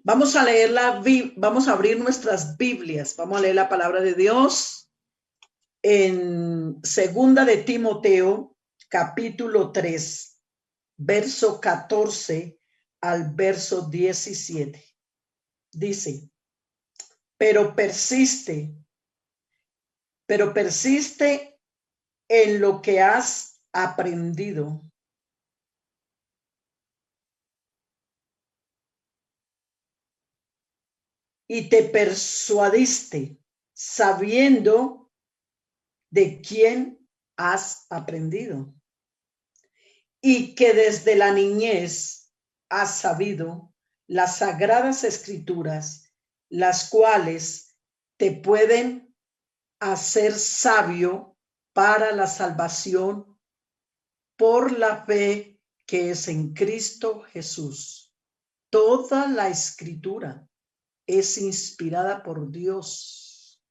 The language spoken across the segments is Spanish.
Vamos a leer vamos a abrir nuestras Biblias. Vamos a leer la palabra de Dios en Segunda de Timoteo, capítulo 3, verso 14 al verso 17. Dice, pero persiste en lo que has aprendido y te persuadiste sabiendo de quién has aprendido y que desde la niñez has sabido las sagradas escrituras, las cuales te pueden hacer sabio para la salvación por la fe que es en Cristo Jesús. Toda la escritura es inspirada por Dios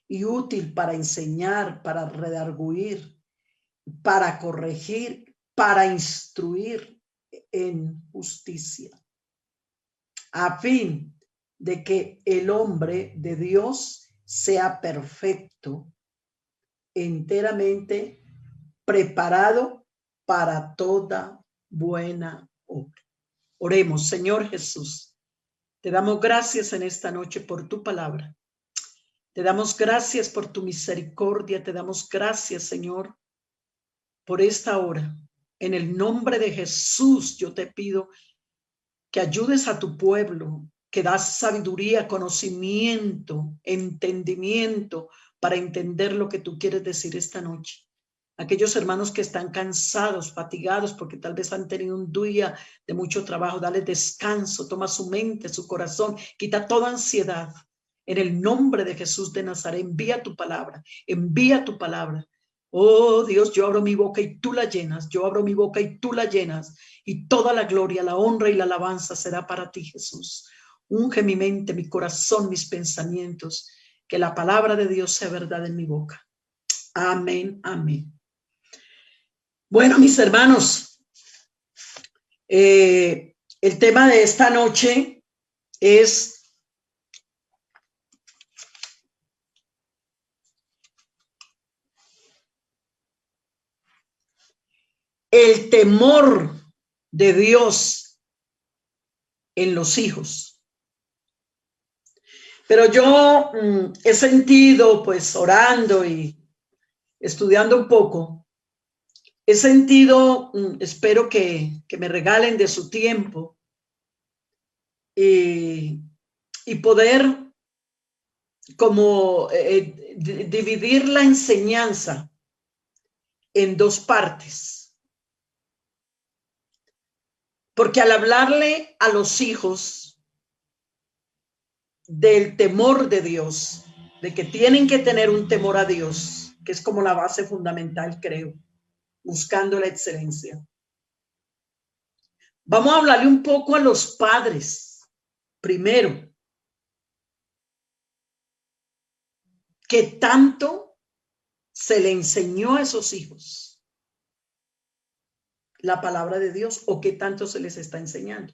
y útil para enseñar, para redarguir, para corregir, para instruir en justicia, a fin de que el hombre de Dios sea perfecto, enteramente preparado para toda buena obra. Oremos. Señor Jesús, te damos gracias en esta noche por tu palabra. Te damos gracias por tu misericordia. Te damos gracias, Señor, por esta hora. En el nombre de Jesús, yo te pido que ayudes a tu pueblo, que das sabiduría, conocimiento, entendimiento para entender lo que tú quieres decir esta noche. Aquellos hermanos que están cansados, fatigados, porque tal vez han tenido un día de mucho trabajo, dale descanso, toma su mente, su corazón, quita toda ansiedad. En el nombre de Jesús de Nazaret, envía tu palabra, envía tu palabra. Oh Dios, yo abro mi boca y tú la llenas, yo abro mi boca y tú la llenas, y toda la gloria, la honra y la alabanza será para ti, Jesús. Unge mi mente, mi corazón, mis pensamientos, que la palabra de Dios sea verdad en mi boca. Amén, amén. Bueno, mis hermanos, el tema de esta noche es el temor de Dios en los hijos. Pero yo he sentido, pues orando y estudiando un poco, he sentido, espero que me regalen de su tiempo y poder como dividir la enseñanza en dos partes. Porque al hablarle a los hijos del temor de Dios, de que tienen que tener un temor a Dios, que es como la base fundamental, creo, buscando la excelencia. Vamos a hablarle un poco a los padres, primero. ¿Qué tanto se le enseñó a esos hijos la palabra de Dios o qué tanto se les está enseñando?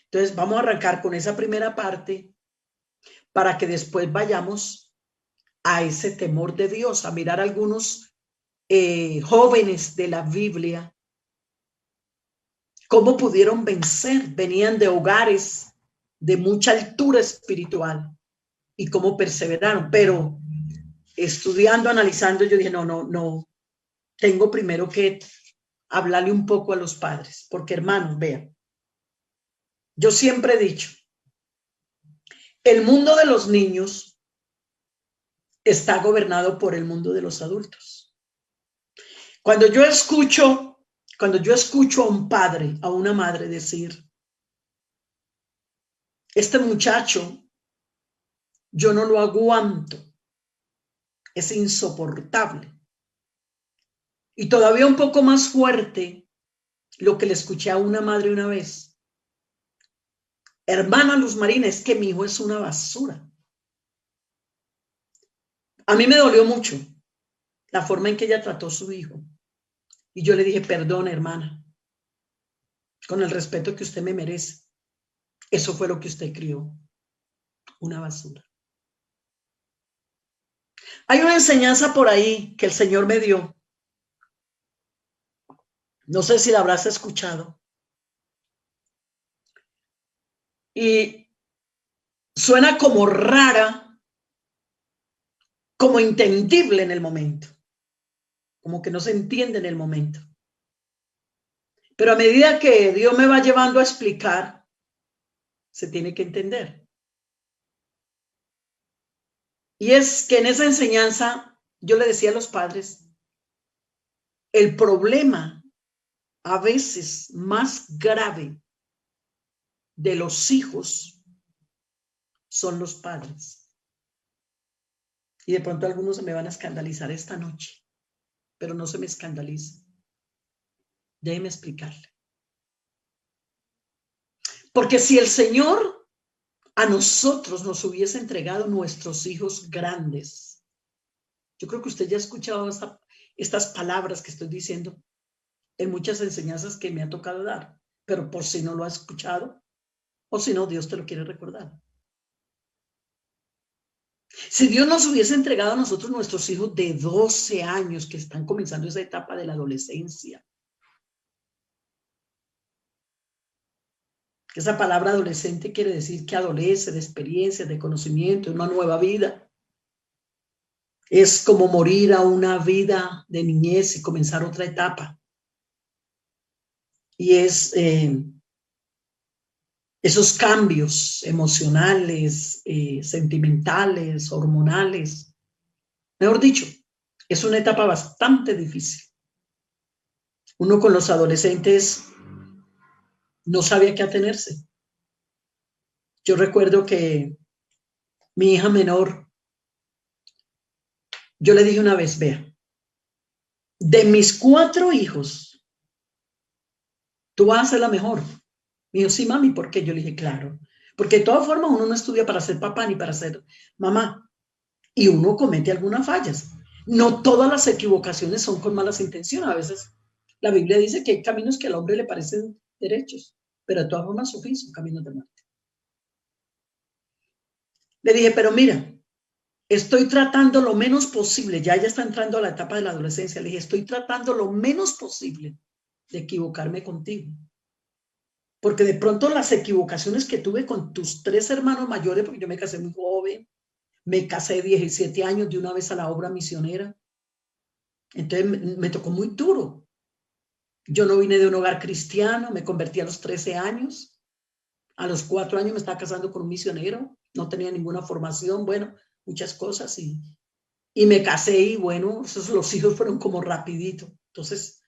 Entonces vamos a arrancar con esa primera parte para que después vayamos a ese temor de Dios, a mirar algunos jóvenes de la Biblia, cómo pudieron vencer, venían de hogares de mucha altura espiritual y cómo perseveraron, pero estudiando, analizando, yo dije, no, tengo primero que hablarle un poco a los padres, porque hermanos, vean, yo siempre he dicho, el mundo de los niños está gobernado por el mundo de los adultos. Cuando yo escucho a un padre, a una madre decir, este muchacho, yo no lo aguanto, es insoportable. Y todavía un poco más fuerte, lo que le escuché a una madre una vez. Hermana Luz Marina, es que mi hijo es una basura. A mí me dolió mucho la forma en que ella trató a su hijo. Y yo le dije, perdón, hermana, con el respeto que usted me merece. Eso fue lo que usted crió, una basura. Hay una enseñanza por ahí que el Señor me dio. No sé si la habrás escuchado. Y suena como rara, como entendible en el momento. Como que no se entiende en el momento. Pero a medida que Dios me va llevando a explicar, se tiene que entender. Y es que en esa enseñanza, yo le decía a los padres, el problema a veces más grave de los hijos son los padres. Y de pronto algunos se me van a escandalizar esta noche, pero no se me escandalicen. Déjeme explicarle. Porque si el Señor a nosotros nos hubiese entregado nuestros hijos grandes, yo creo que usted ya ha escuchado estas palabras que estoy diciendo en muchas enseñanzas que me ha tocado dar, pero por si no lo ha escuchado, o si no, Dios te lo quiere recordar. Si Dios nos hubiese entregado a nosotros nuestros hijos de 12 años que están comenzando esa etapa de la adolescencia, esa palabra adolescente quiere decir que adolece de experiencias, de conocimiento, de una nueva vida. Es como morir a una vida de niñez y comenzar otra etapa. Y es esos cambios emocionales, sentimentales, hormonales. Mejor dicho, es una etapa bastante difícil. Uno con los adolescentes no sabe a qué atenerse. Yo recuerdo que mi hija menor, yo le dije una vez, vea, de mis 4 hijos, tú vas a ser la mejor. Me dijo, sí, mami, ¿por qué? Yo le dije, claro, porque de todas formas uno no estudia para ser papá ni para ser mamá, y uno comete algunas fallas. No todas las equivocaciones son con malas intenciones. A veces la Biblia dice que hay caminos que al hombre le parecen derechos, pero de todas formas su fin son caminos de muerte. Le dije, pero mira, estoy tratando lo menos posible, ya ella está entrando a la etapa de la adolescencia, le dije, estoy tratando lo menos posible de equivocarme contigo. Porque de pronto las equivocaciones que tuve con tus 3 hermanos mayores, porque yo me casé muy joven, me casé de 17 años de una vez a la obra misionera, entonces me tocó muy duro. Yo no vine de un hogar cristiano, me convertí a los 13 años, a los 4 años me estaba casando con un misionero, no tenía ninguna formación, bueno, muchas cosas y me casé y bueno, los hijos fueron como rapidito. Entonces,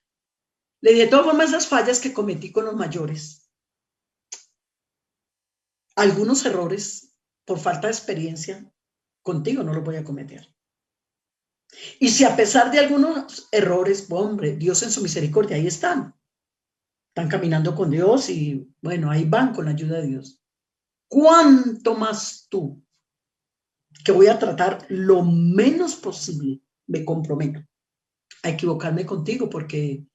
le di de todas formas esas fallas que cometí con los mayores, algunos errores por falta de experiencia, contigo no los voy a cometer. Y si a pesar de algunos errores, hombre, Dios en su misericordia, ahí están caminando con Dios y bueno, ahí van con la ayuda de Dios. ¿Cuánto más tú, que voy a tratar lo menos posible, me comprometo a equivocarme contigo porque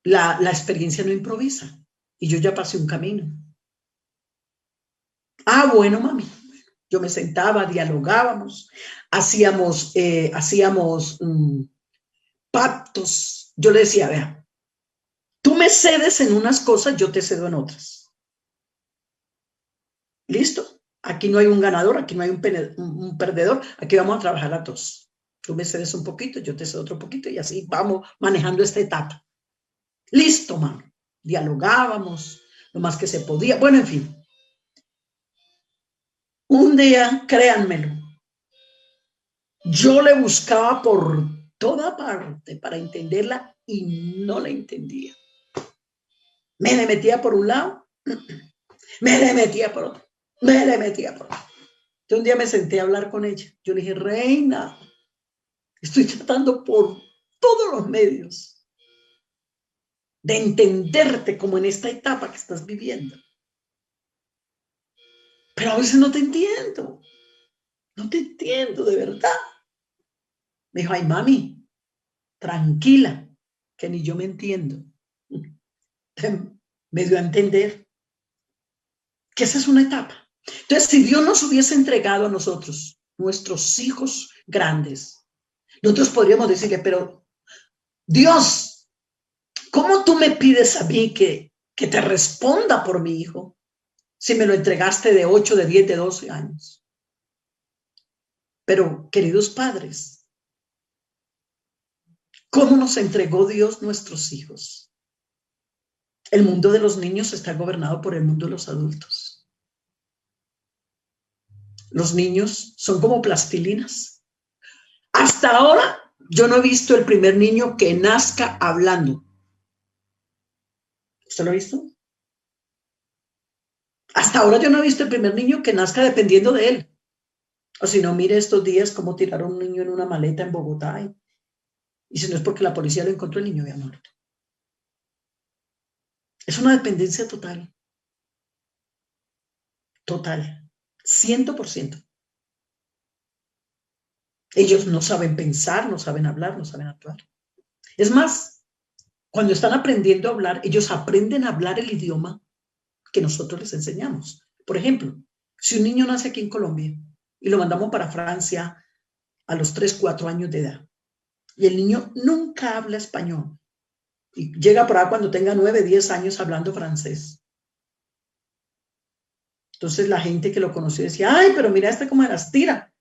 la experiencia no improvisa y yo ya pasé un camino? Ah, bueno, mami. Yo me sentaba, dialogábamos, hacíamos pactos. Yo le decía, vea, tú me cedes en unas cosas, yo te cedo en otras. ¿Listo? Aquí no hay un ganador, aquí no hay un perdedor, aquí vamos a trabajar a todos. Tú me cedes un poquito, yo te cedo otro poquito y así vamos manejando esta etapa. Listo, mami. Dialogábamos lo más que se podía. Bueno, en fin. Un día, créanmelo, yo le buscaba por toda parte para entenderla y no la entendía. Me le metía por un lado, me le metía por otro, me le metía por otro. Entonces un día me senté a hablar con ella. Yo le dije, reina, estoy tratando por todos los medios de entenderte como en esta etapa que estás viviendo. Pero a veces no te entiendo. No te entiendo, de verdad. Me dijo, ay, mami, tranquila, que ni yo me entiendo. Me dio a entender. que esa es una etapa. Entonces, si Dios nos hubiese entregado a nosotros, nuestros hijos grandes, nosotros podríamos decirle, pero Dios, ¿cómo tú me pides a mí que te responda por mi hijo si me lo entregaste de 8, de 10, de 12 años? Pero, queridos padres, ¿cómo nos entregó Dios nuestros hijos? El mundo de los niños está gobernado por el mundo de los adultos. Los niños son como plastilinas. Hasta ahora yo no he visto el primer niño que nazca hablando. ¿Usted lo ha visto? Hasta ahora yo no he visto el primer niño que nazca dependiendo de él. O si no, mire estos días cómo tiraron a un niño en una maleta en Bogotá. Y si no es porque la policía lo encontró, el niño había muerto. Es una dependencia total. Total. 100%. Ellos no saben pensar, no saben hablar, no saben actuar. Es más, cuando están aprendiendo a hablar, ellos aprenden a hablar el idioma que nosotros les enseñamos. Por ejemplo, si un niño nace aquí en Colombia y lo mandamos para Francia a los 3, 4 años de edad y el niño nunca habla español y llega por ahí cuando tenga 9, 10 años hablando francés. Entonces la gente que lo conoció decía, ay, pero mira este cómo las tira.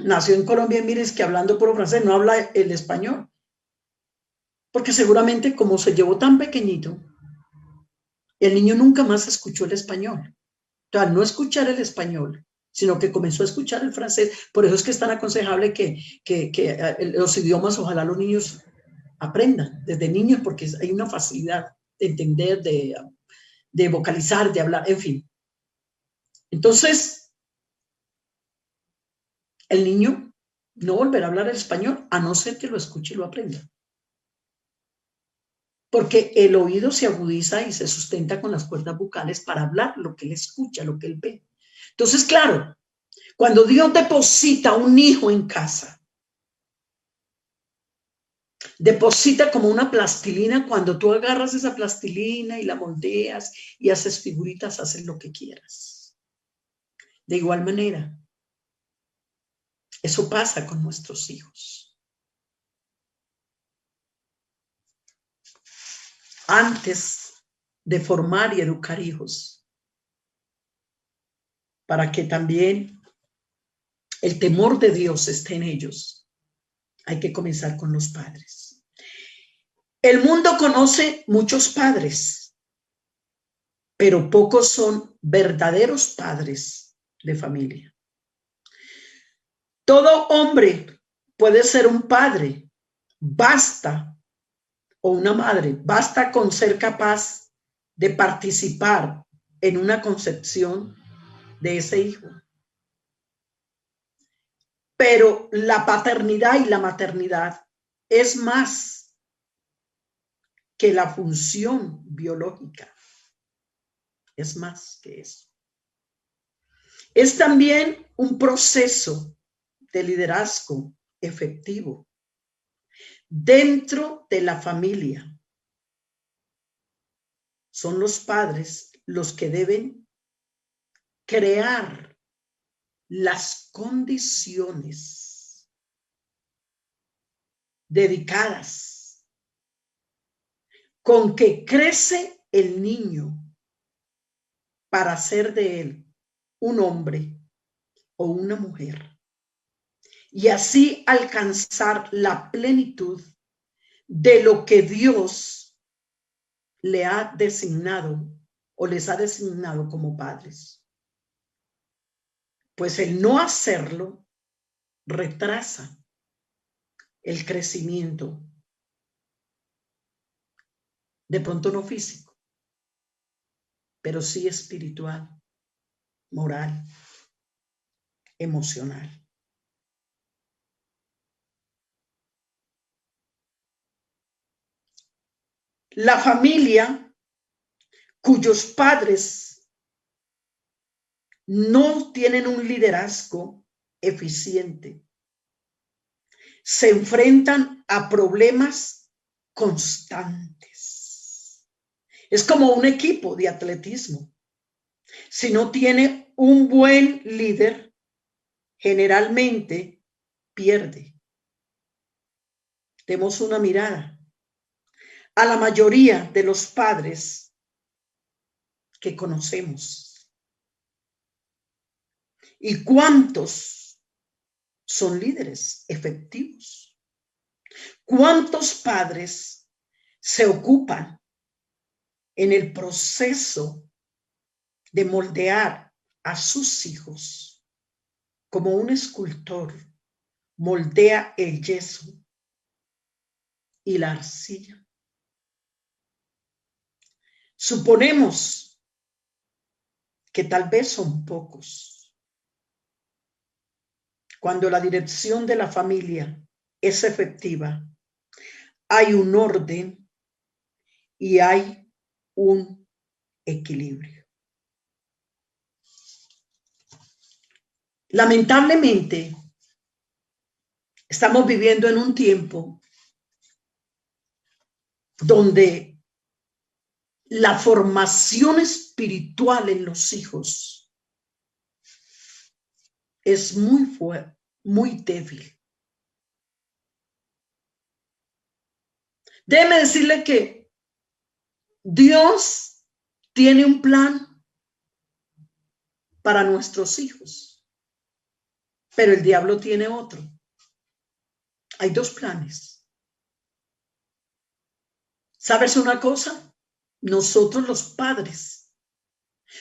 Nació en Colombia y mire, es que hablando puro francés, no habla el español. Porque seguramente como se llevó tan pequeñito, el niño nunca más escuchó el español. O sea, no escuchar el español, sino que comenzó a escuchar el francés. Por eso es que es tan aconsejable que los idiomas, ojalá los niños aprendan desde niños, porque hay una facilidad de entender, de vocalizar, de hablar, en fin. Entonces, el niño no volverá a hablar el español, a no ser que lo escuche y lo aprenda. Porque el oído se agudiza y se sustenta con las cuerdas vocales para hablar lo que él escucha, lo que él ve. Entonces, claro, cuando Dios deposita un hijo en casa, deposita como una plastilina, cuando tú agarras esa plastilina y la moldeas y haces figuritas, haces lo que quieras. De igual manera, eso pasa con nuestros hijos. Antes de formar y educar hijos, para que también el temor de Dios esté en ellos, hay que comenzar con los padres. El mundo conoce muchos padres, pero pocos son verdaderos padres de familia. Todo hombre puede ser un padre, basta, o una madre, basta con ser capaz de participar en una concepción de ese hijo. Pero la paternidad y la maternidad es más que la función biológica. Es más que eso. Es también un proceso de liderazgo efectivo dentro de la familia. Son los padres los que deben crear las condiciones dedicadas con que crece el niño para hacer de él un hombre o una mujer y así alcanzar la plenitud de lo que Dios le ha designado o les ha designado como padres. Pues el no hacerlo retrasa el crecimiento, de pronto no físico, pero sí espiritual, moral, emocional. La familia cuyos padres no tienen un liderazgo eficiente se enfrentan a problemas constantes. Es como un equipo de atletismo. Si no tiene un buen líder, generalmente pierde. Demos una mirada a la mayoría de los padres que conocemos. ¿Y cuántos son líderes efectivos? ¿Cuántos padres se ocupan en el proceso de moldear a sus hijos como un escultor moldea el yeso y la arcilla? Suponemos que tal vez son pocos. Cuando la dirección de la familia es efectiva, hay un orden y hay un equilibrio. Lamentablemente, estamos viviendo en un tiempo donde la formación espiritual en los hijos es muy fuerte, muy débil. Déjeme decirle que Dios tiene un plan para nuestros hijos, pero el diablo tiene otro. Hay dos planes. ¿Sabes una cosa? Nosotros los padres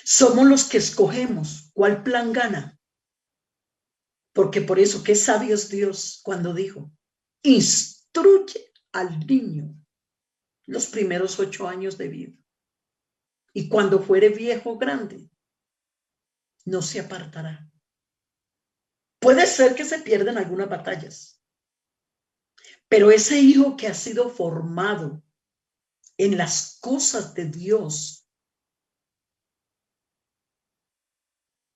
somos los que escogemos cuál plan gana. Porque por eso, qué sabio es Dios cuando dijo, instruye al niño los primeros 8 años de vida. Y cuando fuere viejo o grande, no se apartará. Puede ser que se pierdan algunas batallas, pero ese hijo que ha sido formado en las cosas de Dios,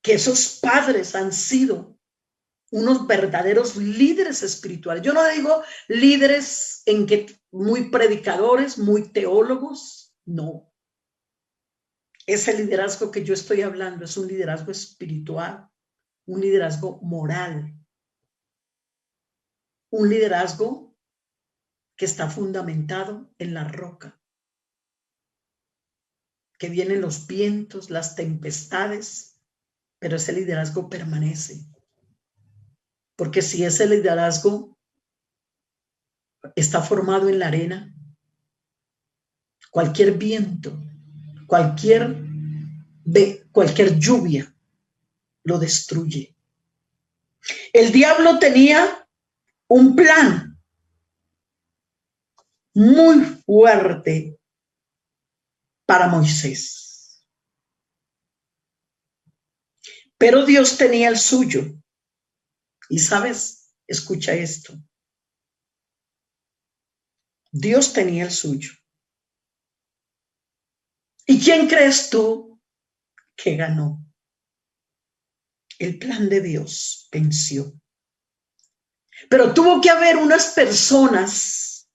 que esos padres han sido unos verdaderos líderes espirituales. Yo no digo líderes en que muy predicadores, muy teólogos, no. Ese liderazgo que yo estoy hablando es un liderazgo espiritual, un liderazgo moral, un liderazgo que está fundamentado en la roca, que vienen los vientos, las tempestades, pero ese liderazgo permanece. Porque si ese liderazgo está formado en la arena, cualquier viento, cualquier lluvia lo destruye. El diablo tenía un plan muy fuerte para Moisés, pero Dios tenía el suyo. Y sabes, escucha esto. Dios tenía el suyo. ¿Y quién crees tú que ganó? El plan de Dios venció. Pero tuvo que haber unas personas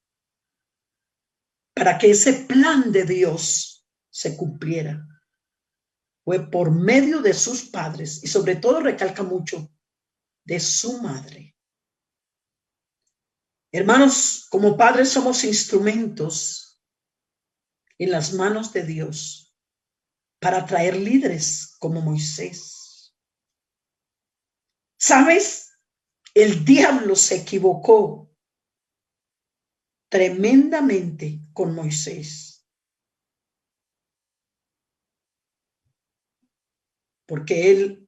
para que ese plan de Dios se cumpliera. Fue por medio de sus padres y sobre todo recalca mucho de su madre. Hermanos, como padres somos instrumentos en las manos de Dios para traer líderes como Moisés. ¿Sabes? El diablo se equivocó tremendamente con Moisés. Porque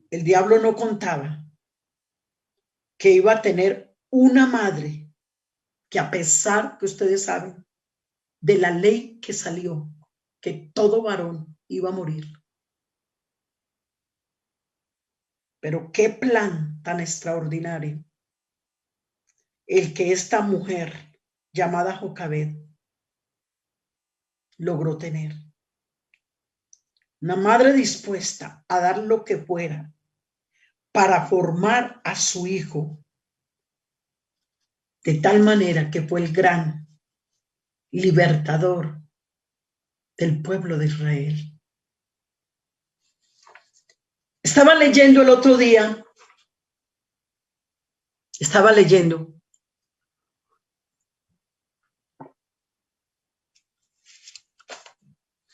el diablo no contaba que iba a tener una madre que, a pesar que ustedes saben de la ley que salió, que todo varón iba a morir. Pero qué plan tan extraordinario el que esta mujer llamada Jocabed logró tener. Una madre dispuesta a dar lo que fuera para formar a su hijo, de tal manera que fue el gran libertador del pueblo de Israel. Estaba leyendo el otro día,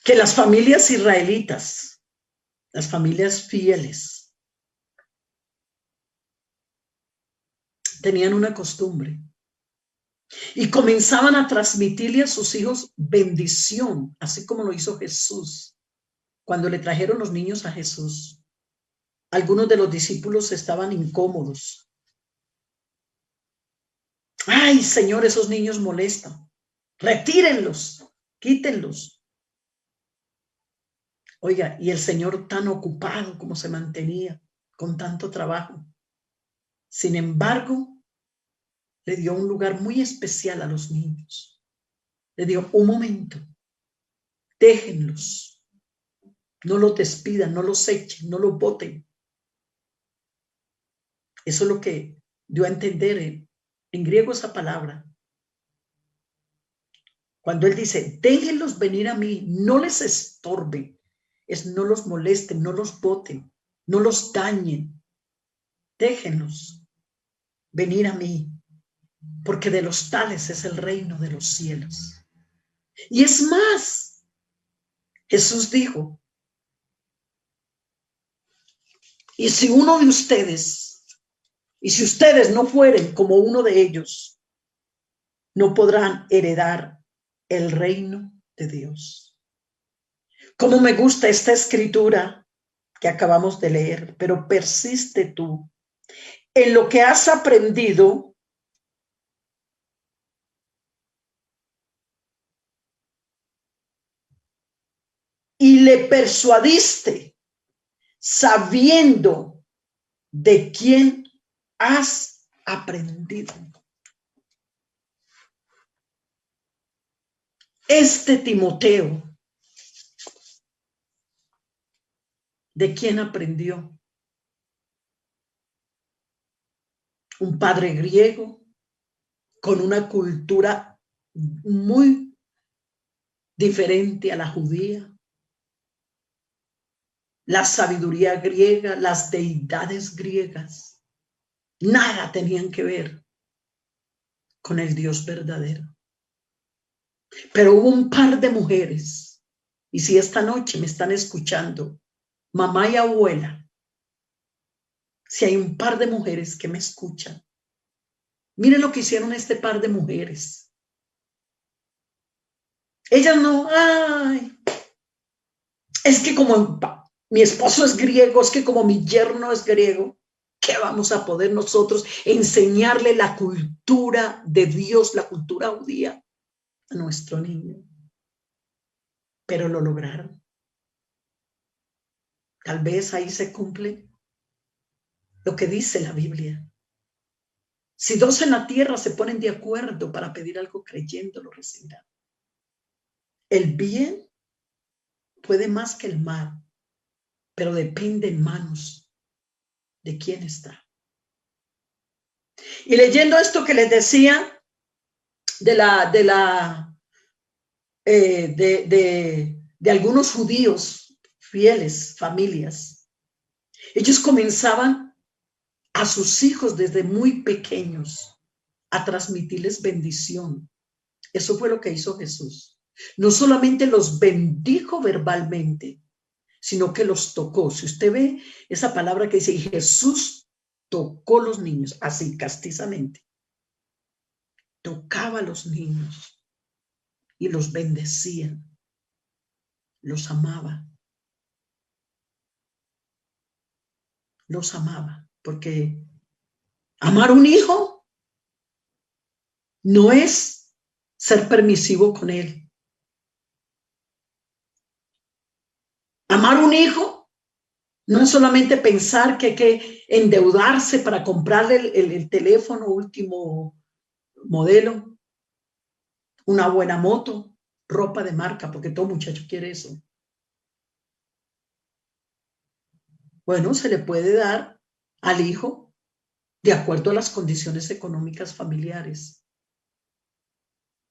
que las familias israelitas, las familias fieles, tenían una costumbre y comenzaban a transmitirle a sus hijos bendición, así como lo hizo Jesús. Cuando le trajeron los niños a Jesús, algunos de los discípulos estaban incómodos. Ay, Señor, esos niños molestan. Retírenlos, quítenlos. Oiga, y el Señor tan ocupado como se mantenía con tanto trabajo. Sin embargo, le dio un lugar muy especial a los niños. Le dio un momento. Déjenlos. No los despidan, no los echen, no los boten. Eso es lo que dio a entender en griego esa palabra. Cuando él dice, déjenlos venir a mí, no les estorben, es no los molesten, no los boten, no los dañen. Déjenlos venir a mí, porque de los tales es el reino de los cielos. Y es más, Jesús dijo, y si uno de ustedes, y si ustedes no fueren como uno de ellos, no podrán heredar el reino de Dios. Cómo me gusta esta escritura que acabamos de leer, pero persiste tú en lo que has aprendido y le persuadiste sabiendo de quién has aprendido. Este Timoteo, ¿de quién aprendió? Un padre griego con una cultura muy diferente a la judía. La sabiduría griega, las deidades griegas, nada tenían que ver con el Dios verdadero. Pero hubo un par de mujeres, y si esta noche me están escuchando, mamá y abuela, si hay un par de mujeres que me escuchan, miren lo que hicieron este par de mujeres. Ellas no, ay, es que como mi esposo es griego, es que como mi yerno es griego, ¿qué vamos a poder nosotros enseñarle la cultura de Dios, la cultura judía a nuestro niño? Pero lo lograron. Tal vez ahí se cumple lo que dice la Biblia. Si dos en la tierra se ponen de acuerdo para pedir algo creyendo, lo recibirán. El bien puede más que el mal, pero depende en manos de quién está. Y leyendo esto que les decía de algunos judíos fieles, familias, ellos comenzaban a sus hijos desde muy pequeños a transmitirles bendición. Eso fue lo que hizo Jesús. No solamente los bendijo verbalmente, sino que los tocó. Si usted ve esa palabra que dice, y Jesús tocó los niños, así castizamente. Tocaba a los niños y los bendecía, los amaba. Los amaba, porque amar un hijo no es ser permisivo con él. Amar un hijo no es solamente pensar que hay que endeudarse para comprarle el teléfono último modelo, una buena moto, ropa de marca, porque todo muchacho quiere eso. Bueno, se le puede dar al hijo de acuerdo a las condiciones económicas familiares.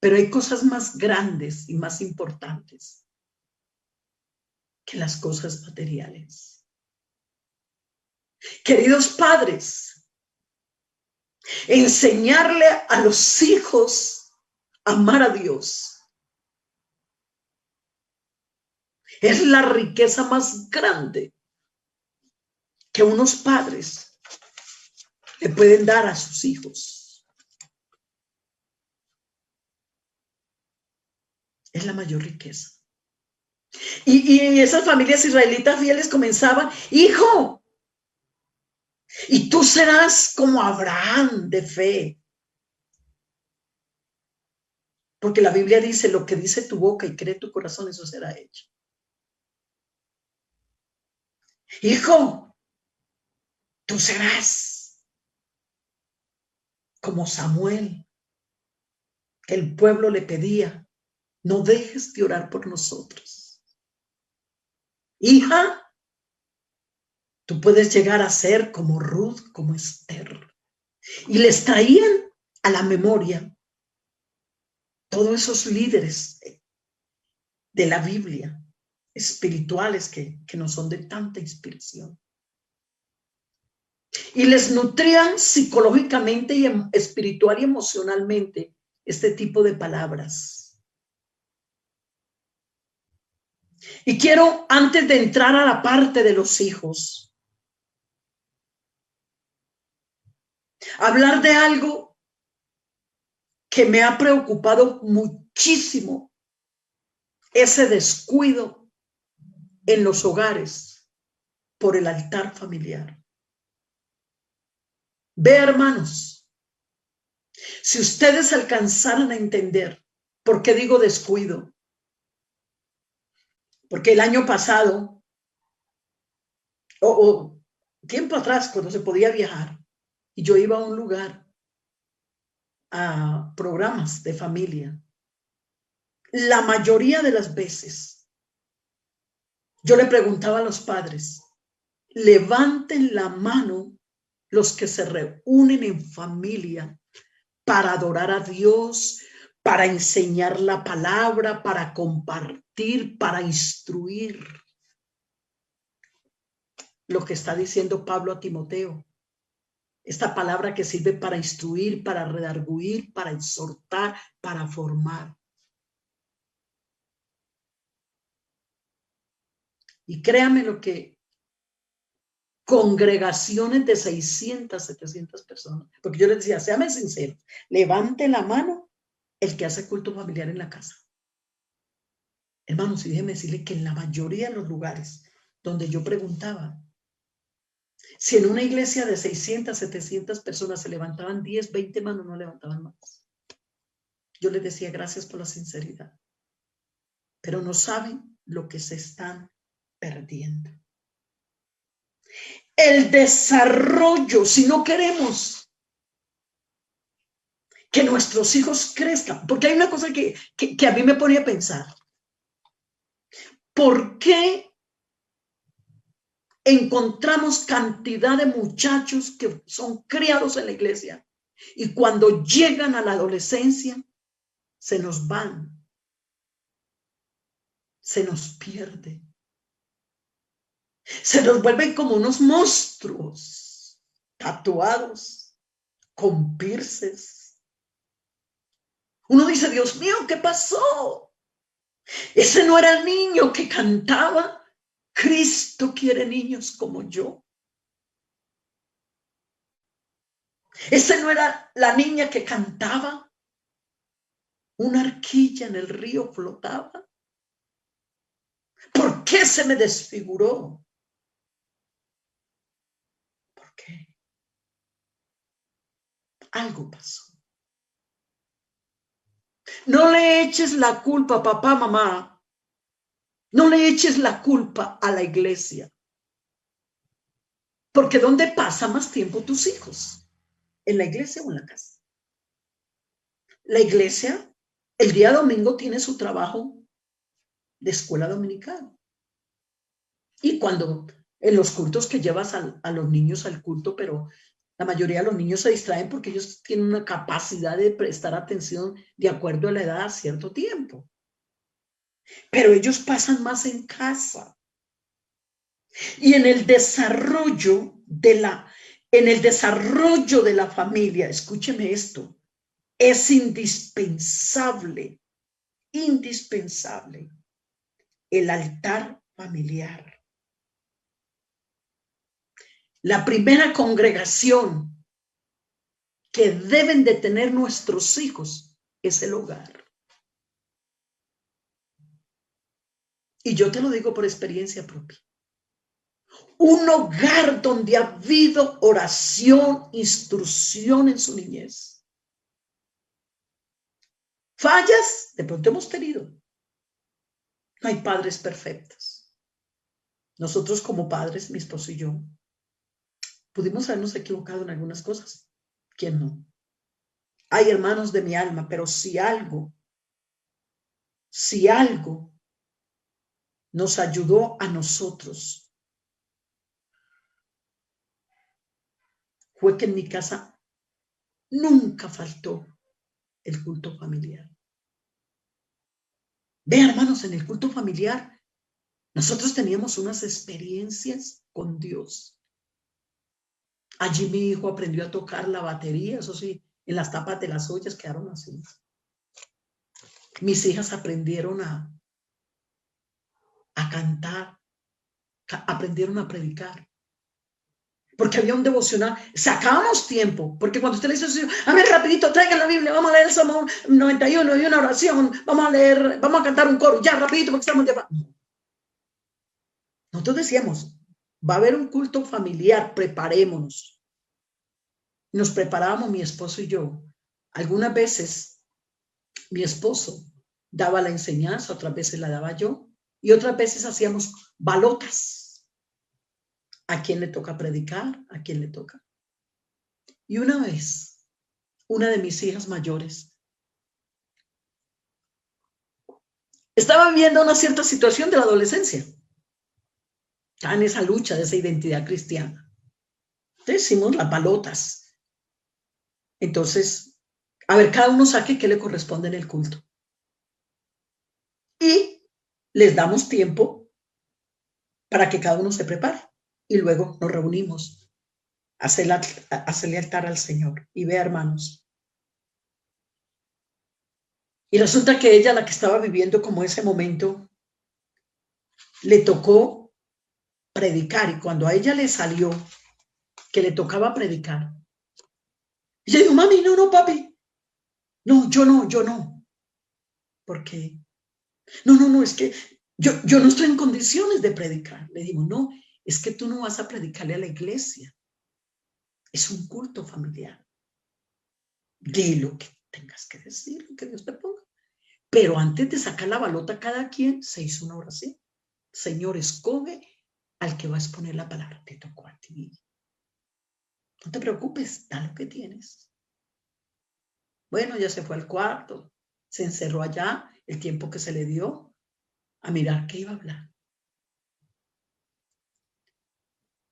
Pero hay cosas más grandes y más importantes que las cosas materiales. Queridos padres, enseñarle a los hijos a amar a Dios es la riqueza más grande que unos padres le pueden dar a sus hijos. Es la mayor riqueza. Y esas familias israelitas fieles comenzaban, hijo, y tú serás como Abraham de fe. Porque la Biblia dice, lo que dice tu boca y cree tu corazón, eso será hecho. Hijo, tú serás como Samuel, que el pueblo le pedía, no dejes de orar por nosotros. Hija, tú puedes llegar a ser como Ruth, como Esther. Y les traían a la memoria todos esos líderes de la Biblia, espirituales que nos son de tanta inspiración. Y les nutrían psicológicamente y espiritual y emocionalmente este tipo de palabras. Y quiero, antes de entrar a la parte de los hijos, hablar de algo que me ha preocupado muchísimo, ese descuido en los hogares por el altar familiar. Ve, hermanos, si ustedes alcanzaran a entender por qué digo descuido, porque el año pasado, o tiempo atrás, cuando se podía viajar, y yo iba a un lugar, a programas de familia, la mayoría de las veces, yo le preguntaba a los padres, levanten la mano los que se reúnen en familia para adorar a Dios, para enseñar la palabra, para compartir, para instruir. Lo que está diciendo Pablo a Timoteo. Esta palabra que sirve para instruir, para redarguir, para exhortar, para formar. Y créame lo que congregaciones de 600, 700 personas, porque yo les decía, séame sincero, levante la mano el que hace culto familiar en la casa. Hermanos, y déjeme decirle que en la mayoría de los lugares donde yo preguntaba, si en una iglesia de 600, 700 personas se levantaban 10, 20 manos, no levantaban más. Yo les decía, gracias por la sinceridad, pero no saben lo que se están perdiendo. El desarrollo, si no queremos que nuestros hijos crezcan, porque hay una cosa que a mí me pone a pensar. ¿Por qué encontramos cantidad de muchachos que son criados en la iglesia y cuando llegan a la adolescencia se nos van, se nos pierde, se nos vuelven como unos monstruos tatuados con pierces? Uno dice, Dios mío, ¿qué pasó? Ese no era el niño que cantaba. Cristo quiere niños como yo. Ese no era la niña que cantaba. Una arquilla en el río flotaba. ¿Por qué se me desfiguró? ¿Por qué? Algo pasó. No le eches la culpa, papá, mamá. No le eches la culpa a la iglesia. Porque ¿dónde pasa más tiempo tus hijos? ¿En la iglesia o en la casa? La iglesia, el día domingo tiene su trabajo de escuela dominical. Y cuando en los cultos que llevas a los niños al culto, pero la mayoría de los niños se distraen porque ellos tienen una capacidad de prestar atención de acuerdo a la edad a cierto tiempo. Pero ellos pasan más en casa. Y en el desarrollo en el desarrollo de la familia, escúcheme esto, es indispensable, indispensable el altar familiar. La primera congregación que deben de tener nuestros hijos es el hogar. Y yo te lo digo por experiencia propia. Un hogar donde ha habido oración, instrucción en su niñez. Fallas, de pronto hemos tenido. No hay padres perfectos. Nosotros como padres, mi esposo y yo, pudimos habernos equivocado en algunas cosas. ¿Quién no? Hay hermanos de mi alma, pero si algo nos ayudó a nosotros, fue que en mi casa nunca faltó el culto familiar. Vean, hermanos, en el culto familiar, nosotros teníamos unas experiencias con Dios. Allí mi hijo aprendió a tocar la batería, eso sí, en las tapas de las ollas quedaron así. Mis hijas aprendieron a cantar, aprendieron a predicar. Porque había un devocional, sacábamos tiempo, porque cuando usted le dice, a ver, rapidito, traigan la Biblia, vamos a leer el Salmo 91 y una oración, vamos a cantar un coro, ya, rapidito, porque estamos de... Nosotros decíamos, va a haber un culto familiar, preparémonos. Nos preparábamos mi esposo y yo. Algunas veces mi esposo daba la enseñanza, otras veces la daba yo, y otras veces hacíamos balotas. ¿A quién le toca predicar? ¿A quién le toca? Y una vez, una de mis hijas mayores estaba viviendo una cierta situación de la adolescencia. Estaba en esa lucha de esa identidad cristiana. Entonces hicimos las balotas. Entonces, a ver, cada uno saque qué le corresponde en el culto. Y les damos tiempo para que cada uno se prepare. Y luego nos reunimos a hacerle altar al Señor. Y vea, hermanos. Y resulta que ella, la que estaba viviendo como ese momento, le tocó predicar. Y cuando a ella le salió que le tocaba predicar, ella dijo, mami, no, papi. No, yo no. ¿Por qué? No, es que yo no estoy en condiciones de predicar. Le digo, no, es que tú no vas a predicarle a la iglesia. Es un culto familiar. De lo que tengas que decir, lo que Dios te ponga. Pero antes de sacar la balota, cada quien se hizo una oración. Señor, escoge al que va a exponer la palabra. Te tocó a ti. No te preocupes, da lo que tienes. Bueno, ya se fue al cuarto, se encerró allá el tiempo que se le dio a mirar qué iba a hablar.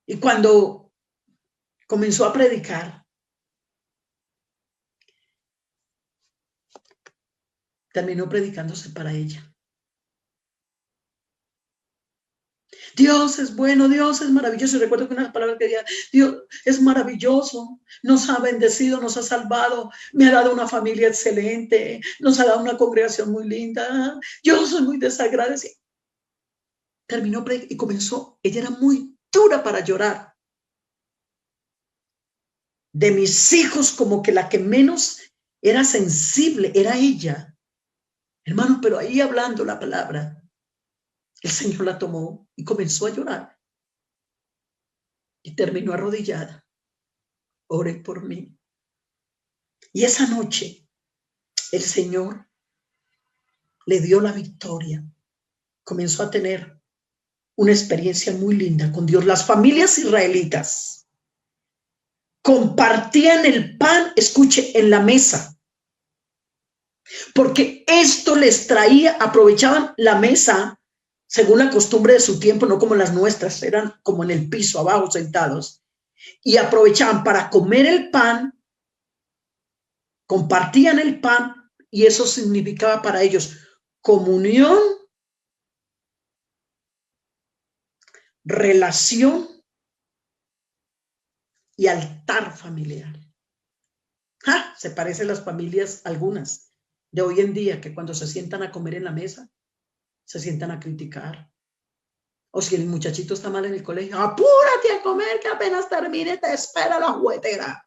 Y cuando comenzó a predicar, terminó predicándose para ella. Dios es bueno, Dios es maravilloso. Y recuerdo que una palabra que decía, Dios es maravilloso, nos ha bendecido, nos ha salvado, me ha dado una familia excelente, nos ha dado una congregación muy linda. Yo soy muy desagradecida. Terminó y comenzó, ella era muy dura para llorar. De mis hijos, como que la que menos era sensible era ella. Hermano, pero ahí hablando la palabra, el Señor la tomó y comenzó a llorar. Y terminó arrodillada. Ore por mí. Y esa noche, el Señor le dio la victoria. Comenzó a tener una experiencia muy linda con Dios. Las familias israelitas compartían el pan, escuche, en la mesa. Porque esto les traía, aprovechaban la mesa según la costumbre de su tiempo, no como las nuestras, eran como en el piso, abajo, sentados, y aprovechaban para comer el pan, compartían el pan, y eso significaba para ellos comunión, relación y altar familiar. ¡Ja! Se parecen las familias, algunas de hoy en día, que cuando se sientan a comer en la mesa, se sientan a criticar. O si el muchachito está mal en el colegio, apúrate a comer que apenas termine te espera la juguetera.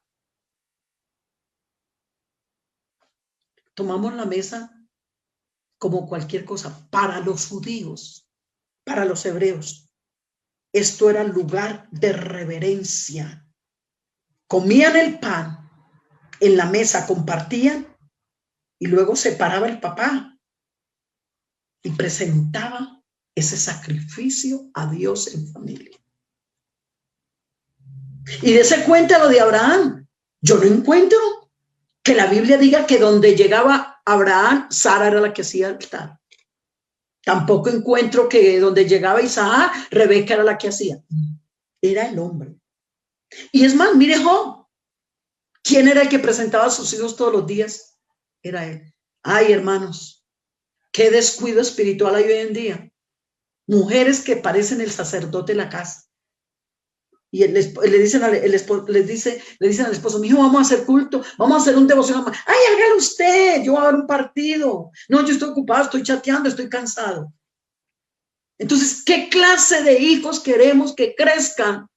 Tomamos la mesa como cualquier cosa. Para los judíos, para los hebreos, esto era lugar de reverencia. Comían el pan en la mesa, compartían y luego se paraba el papá y presentaba ese sacrificio a Dios en familia. Y dése cuenta lo de Abraham. Yo no encuentro que la Biblia diga que donde llegaba Abraham, Sara era la que hacía altar. Tampoco encuentro que donde llegaba Isaac, Rebeca era la que hacía. Era el hombre. Y es más, mire Job. ¿Quién era el que presentaba a sus hijos todos los días? Era él. Ay, hermanos, qué descuido espiritual hay hoy en día. Mujeres que parecen el sacerdote de la casa. Y le dicen al esposo, mi hijo, vamos a hacer culto, vamos a hacer un devocional. Ay, hágalo usted, yo voy a ver un partido. No, yo estoy ocupado, estoy chateando, estoy cansado. Entonces, ¿qué clase de hijos queremos que crezcan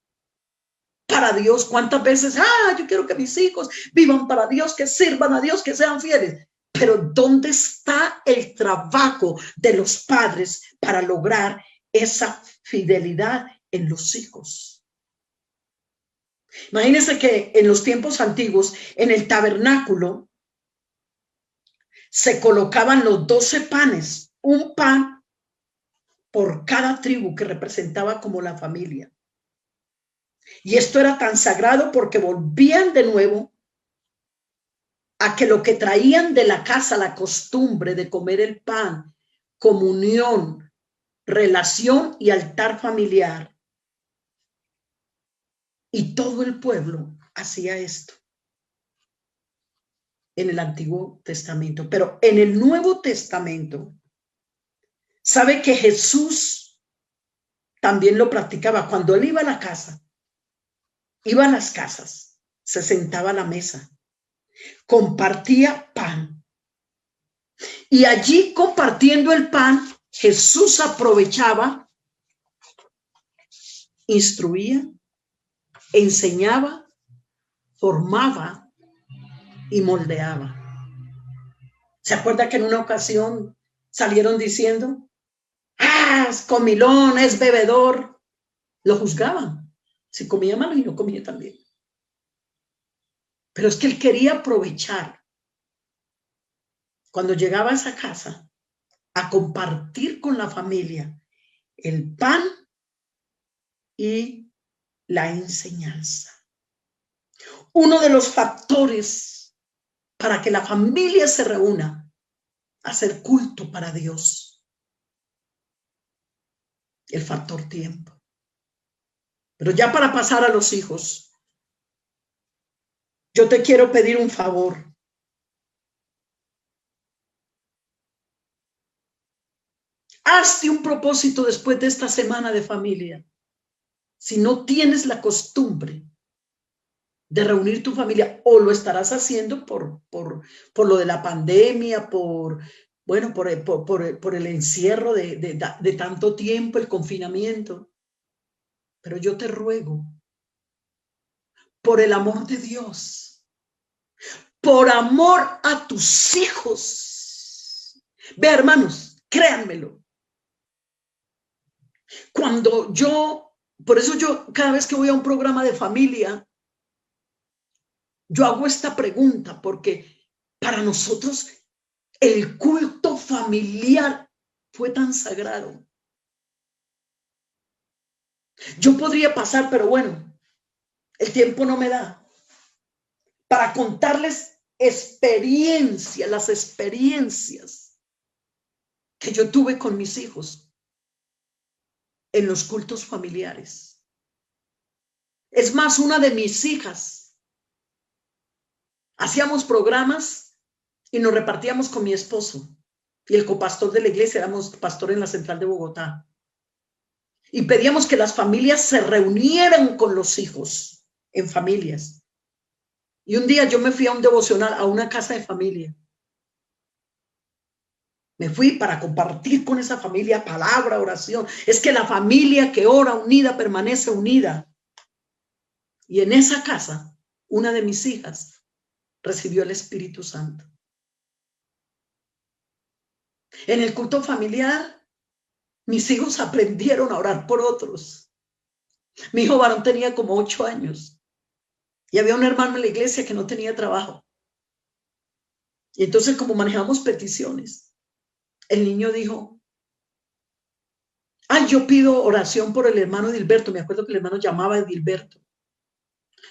para Dios? ¿Cuántas veces, yo quiero que mis hijos vivan para Dios, que sirvan a Dios, que sean fieles? Pero ¿dónde está el trabajo de los padres para lograr esa fidelidad en los hijos? Imagínense que en los tiempos antiguos, en el tabernáculo, se colocaban los 12 panes, un pan por cada tribu que representaba como la familia. Y esto era tan sagrado porque volvían de nuevo a que lo que traían de la casa, la costumbre de comer el pan, comunión, relación y altar familiar. Y todo el pueblo hacía esto en el Antiguo Testamento. Pero en el Nuevo Testamento, sabe que Jesús también lo practicaba. Cuando él iba a la casa, iba a las casas, se sentaba a la mesa, compartía pan. Y allí compartiendo el pan, Jesús aprovechaba, instruía, enseñaba, formaba y moldeaba. ¿Se acuerda que en una ocasión salieron diciendo, es comilón, es bebedor? Lo juzgaban. Si comía malo y no comía también. Pero es que él quería aprovechar cuando llegaba a esa casa a compartir con la familia el pan y la enseñanza. Uno de los factores para que la familia se reúna a hacer culto para Dios, el factor tiempo. Pero ya para pasar a los hijos, yo te quiero pedir un favor. Hazte un propósito después de esta semana de familia. Si no tienes la costumbre de reunir tu familia, o lo estarás haciendo por lo de la pandemia, por el encierro de tanto tiempo, el confinamiento. Pero yo te ruego, por el amor de Dios, por amor a tus hijos. Ve, hermanos, créanmelo. Por eso yo cada vez que voy a un programa de familia, yo hago esta pregunta, porque para nosotros el culto familiar fue tan sagrado. Yo podría pasar, pero bueno, el tiempo no me da para contarles las experiencias que yo tuve con mis hijos en los cultos familiares. Es más, una de mis hijas, hacíamos programas y nos repartíamos con mi esposo y el copastor de la iglesia, éramos pastor en la central de Bogotá. Y pedíamos que las familias se reunieran con los hijos en familias. Y un día yo me fui a un devocional, a una casa de familia. Me fui para compartir con esa familia palabra, oración. Es que la familia que ora unida permanece unida. Y en esa casa, una de mis hijas recibió el Espíritu Santo. En el culto familiar, mis hijos aprendieron a orar por otros. Mi hijo varón tenía como 8 años y había un hermano en la iglesia que no tenía trabajo. Y entonces, como manejamos peticiones, el niño dijo, ay, yo pido oración por el hermano Edilberto. Me acuerdo que el hermano llamaba Edilberto.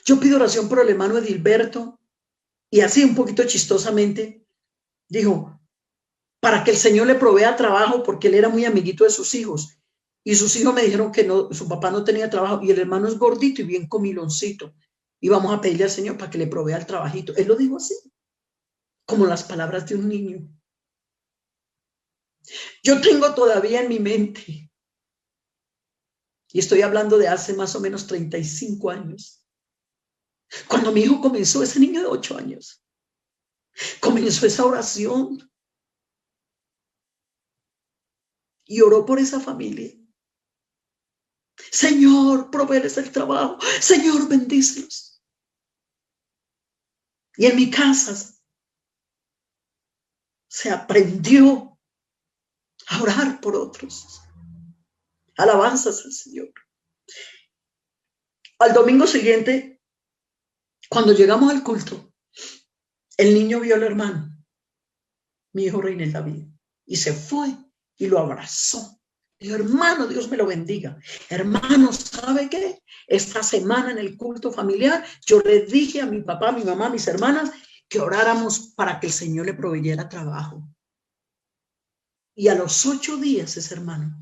Yo pido oración por el hermano Edilberto. Y así un poquito chistosamente dijo, para que el Señor le provea trabajo, porque él era muy amiguito de sus hijos. Y sus hijos me dijeron que no, su papá no tenía trabajo y el hermano es gordito y bien comiloncito. Y vamos a pedirle al Señor para que le provea el trabajito. Él lo dijo así, como las palabras de un niño. Yo tengo todavía en mi mente, y estoy hablando de hace más o menos 35 años, cuando mi hijo comenzó, ese niño de 8 años, comenzó esa oración y oró por esa familia. Señor, provéeles el trabajo. Señor, bendícelos. Y en mi casa se aprendió a orar por otros. Alabanzas al Señor. Al domingo siguiente, cuando llegamos al culto, el niño vio al hermano, mi hijo Reinel David, y se fue y lo abrazó. Dijo, hermano, Dios me lo bendiga. Hermano, ¿sabe qué? Esta semana en el culto familiar, yo le dije a mi papá, a mi mamá, a mis hermanas, que oráramos para que el Señor le proveyera trabajo. Y a los 8 días ese hermano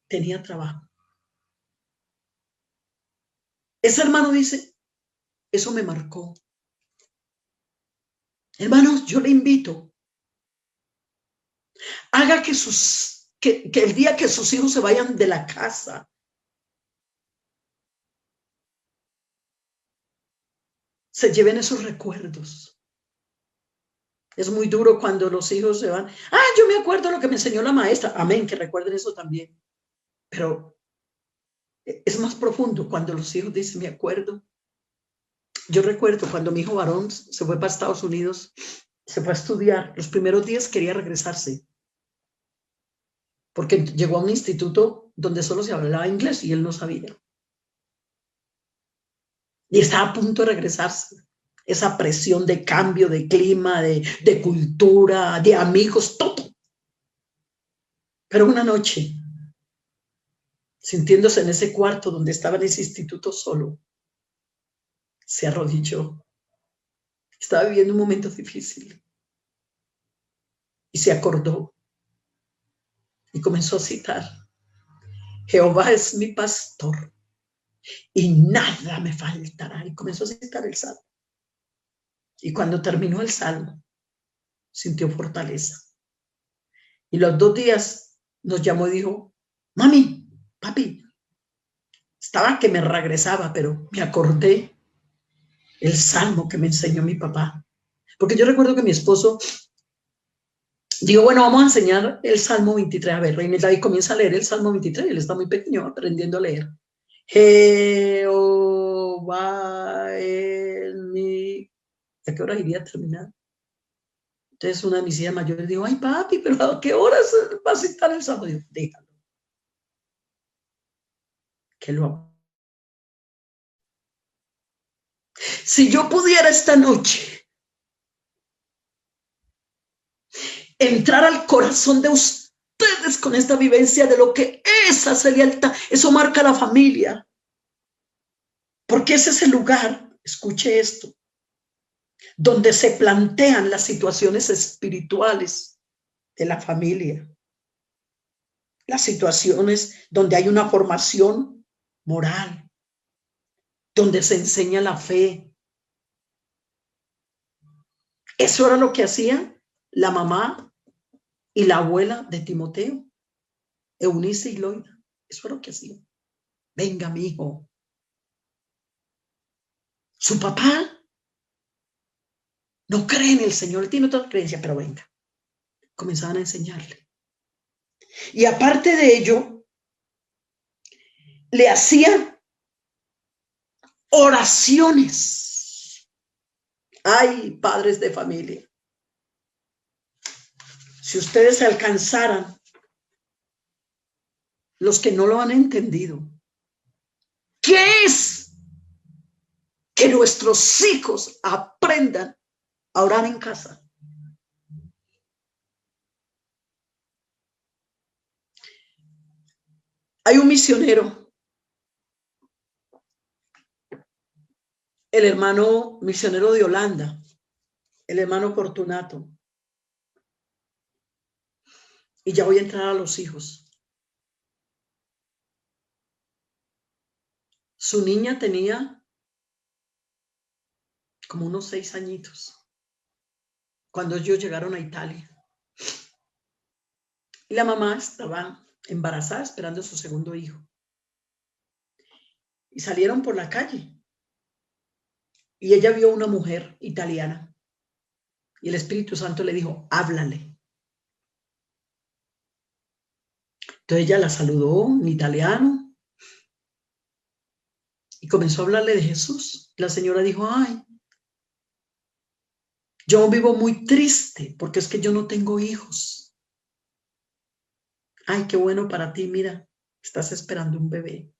tenía trabajo. Ese hermano dice, eso me marcó. Hermanos, yo le invito, haga que el día que sus hijos se vayan de la casa, se lleven esos recuerdos. Es muy duro cuando los hijos se van. Ah, yo me acuerdo lo que me enseñó la maestra. Amén, que recuerden eso también. Pero es más profundo cuando los hijos dicen, me acuerdo. Yo recuerdo cuando mi hijo varón se fue para Estados Unidos, se fue a estudiar. Los primeros días quería regresarse, porque llegó a un instituto donde solo se hablaba inglés y él no sabía. Y estaba a punto de regresarse. Esa presión de cambio, de clima, de cultura, de amigos, todo. Pero una noche, sintiéndose en ese cuarto donde estaba en ese instituto solo, se arrodilló. Estaba viviendo un momento difícil. Y se acordó. Y comenzó a citar. Jehová es mi pastor y nada me faltará. Y comenzó a citar el salmo. Y cuando terminó el salmo, sintió fortaleza. Y los 2 días nos llamó y dijo, mami, papi, estaba que me regresaba, pero me acordé el salmo que me enseñó mi papá. Porque yo recuerdo que mi esposo dijo, bueno, vamos a enseñar el Salmo 23. A ver, Reinel David comienza a leer el Salmo 23. Él está muy pequeño, aprendiendo a leer. Jehová en mí. ¿A qué hora iría a terminar? Entonces una de mis hijas mayores dijo, ay papi, pero ¿a qué horas va a citar el Salmo? Digo, déjalo. Que lo. Si yo pudiera esta noche entrar al corazón de ustedes con esta vivencia de lo que es hacer lealtad, eso marca la familia. Porque ese es el lugar, escuche esto, donde se plantean las situaciones espirituales de la familia. Las situaciones donde hay una formación moral, donde se enseña la fe. Eso era lo que hacía la mamá y la abuela de Timoteo, Eunice y Loida. Eso era lo que hacían. Venga, mi hijo. Su papá no cree en el Señor, él tiene otra creencia, pero venga, comenzaban a enseñarle. Y aparte de ello, le hacían oraciones. Ay, padres de familia, si ustedes alcanzaran, los que no lo han entendido, ¿qué es que nuestros hijos aprendan a orar en casa? Hay un misionero, el hermano misionero de Holanda, el hermano Fortunato. Y ya voy a entrar a los hijos. Su niña tenía como unos 6 añitos cuando ellos llegaron a Italia. Y la mamá estaba embarazada esperando a su segundo hijo. Y salieron por la calle. Y ella vio una mujer italiana. Y el Espíritu Santo le dijo, háblale. Entonces ella la saludó en italiano y comenzó a hablarle de Jesús. La señora dijo, ay, yo vivo muy triste porque es que yo no tengo hijos. Ay, qué bueno para ti, mira, estás esperando un bebé.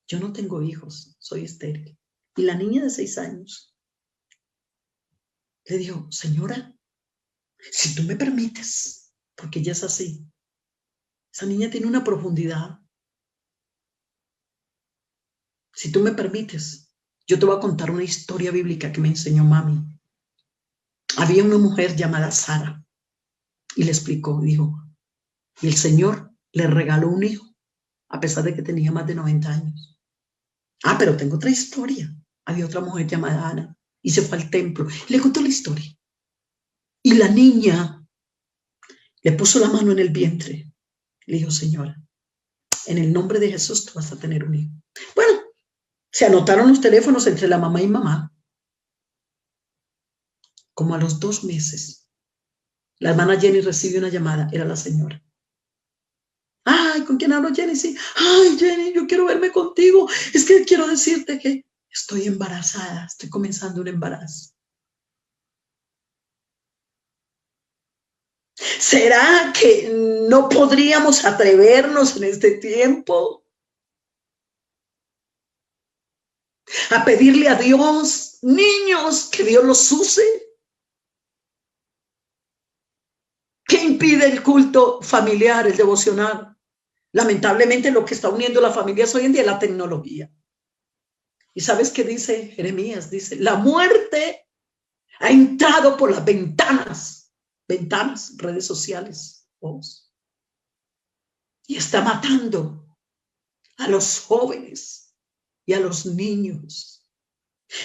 Yo no tengo hijos, soy estéril. Y la niña de 6 años le dijo, señora, si tú me permites, porque ella es así, esa niña tiene una profundidad. Si tú me permites, yo te voy a contar una historia bíblica que me enseñó mami. Había una mujer llamada Sara y le explicó, dijo, y el Señor le regaló un hijo a pesar de que tenía más de 90 años. Ah, pero tengo otra historia. Había otra mujer llamada Ana y se fue al templo. Le contó la historia. Y la niña le puso la mano en el vientre. Le dijo, señora, en el nombre de Jesús tú vas a tener un hijo. Bueno, se anotaron los teléfonos entre la mamá y mamá. Como a los 2 meses, la hermana Jenny recibe una llamada. Era la señora. Ay, ¿con quién hablo, Jenny? Sí. Ay, Jenny, yo quiero verme contigo. Es que quiero decirte que estoy embarazada. Estoy comenzando un embarazo. ¿Será que no podríamos atrevernos en este tiempo a pedirle a Dios, niños, que Dios los use? ¿Qué impide el culto familiar, el devocional? Lamentablemente lo que está uniendo las familias hoy en día es la tecnología. ¿Y sabes qué dice Jeremías? Dice, la muerte ha entrado por las ventanas, redes sociales, y está matando a los jóvenes y a los niños.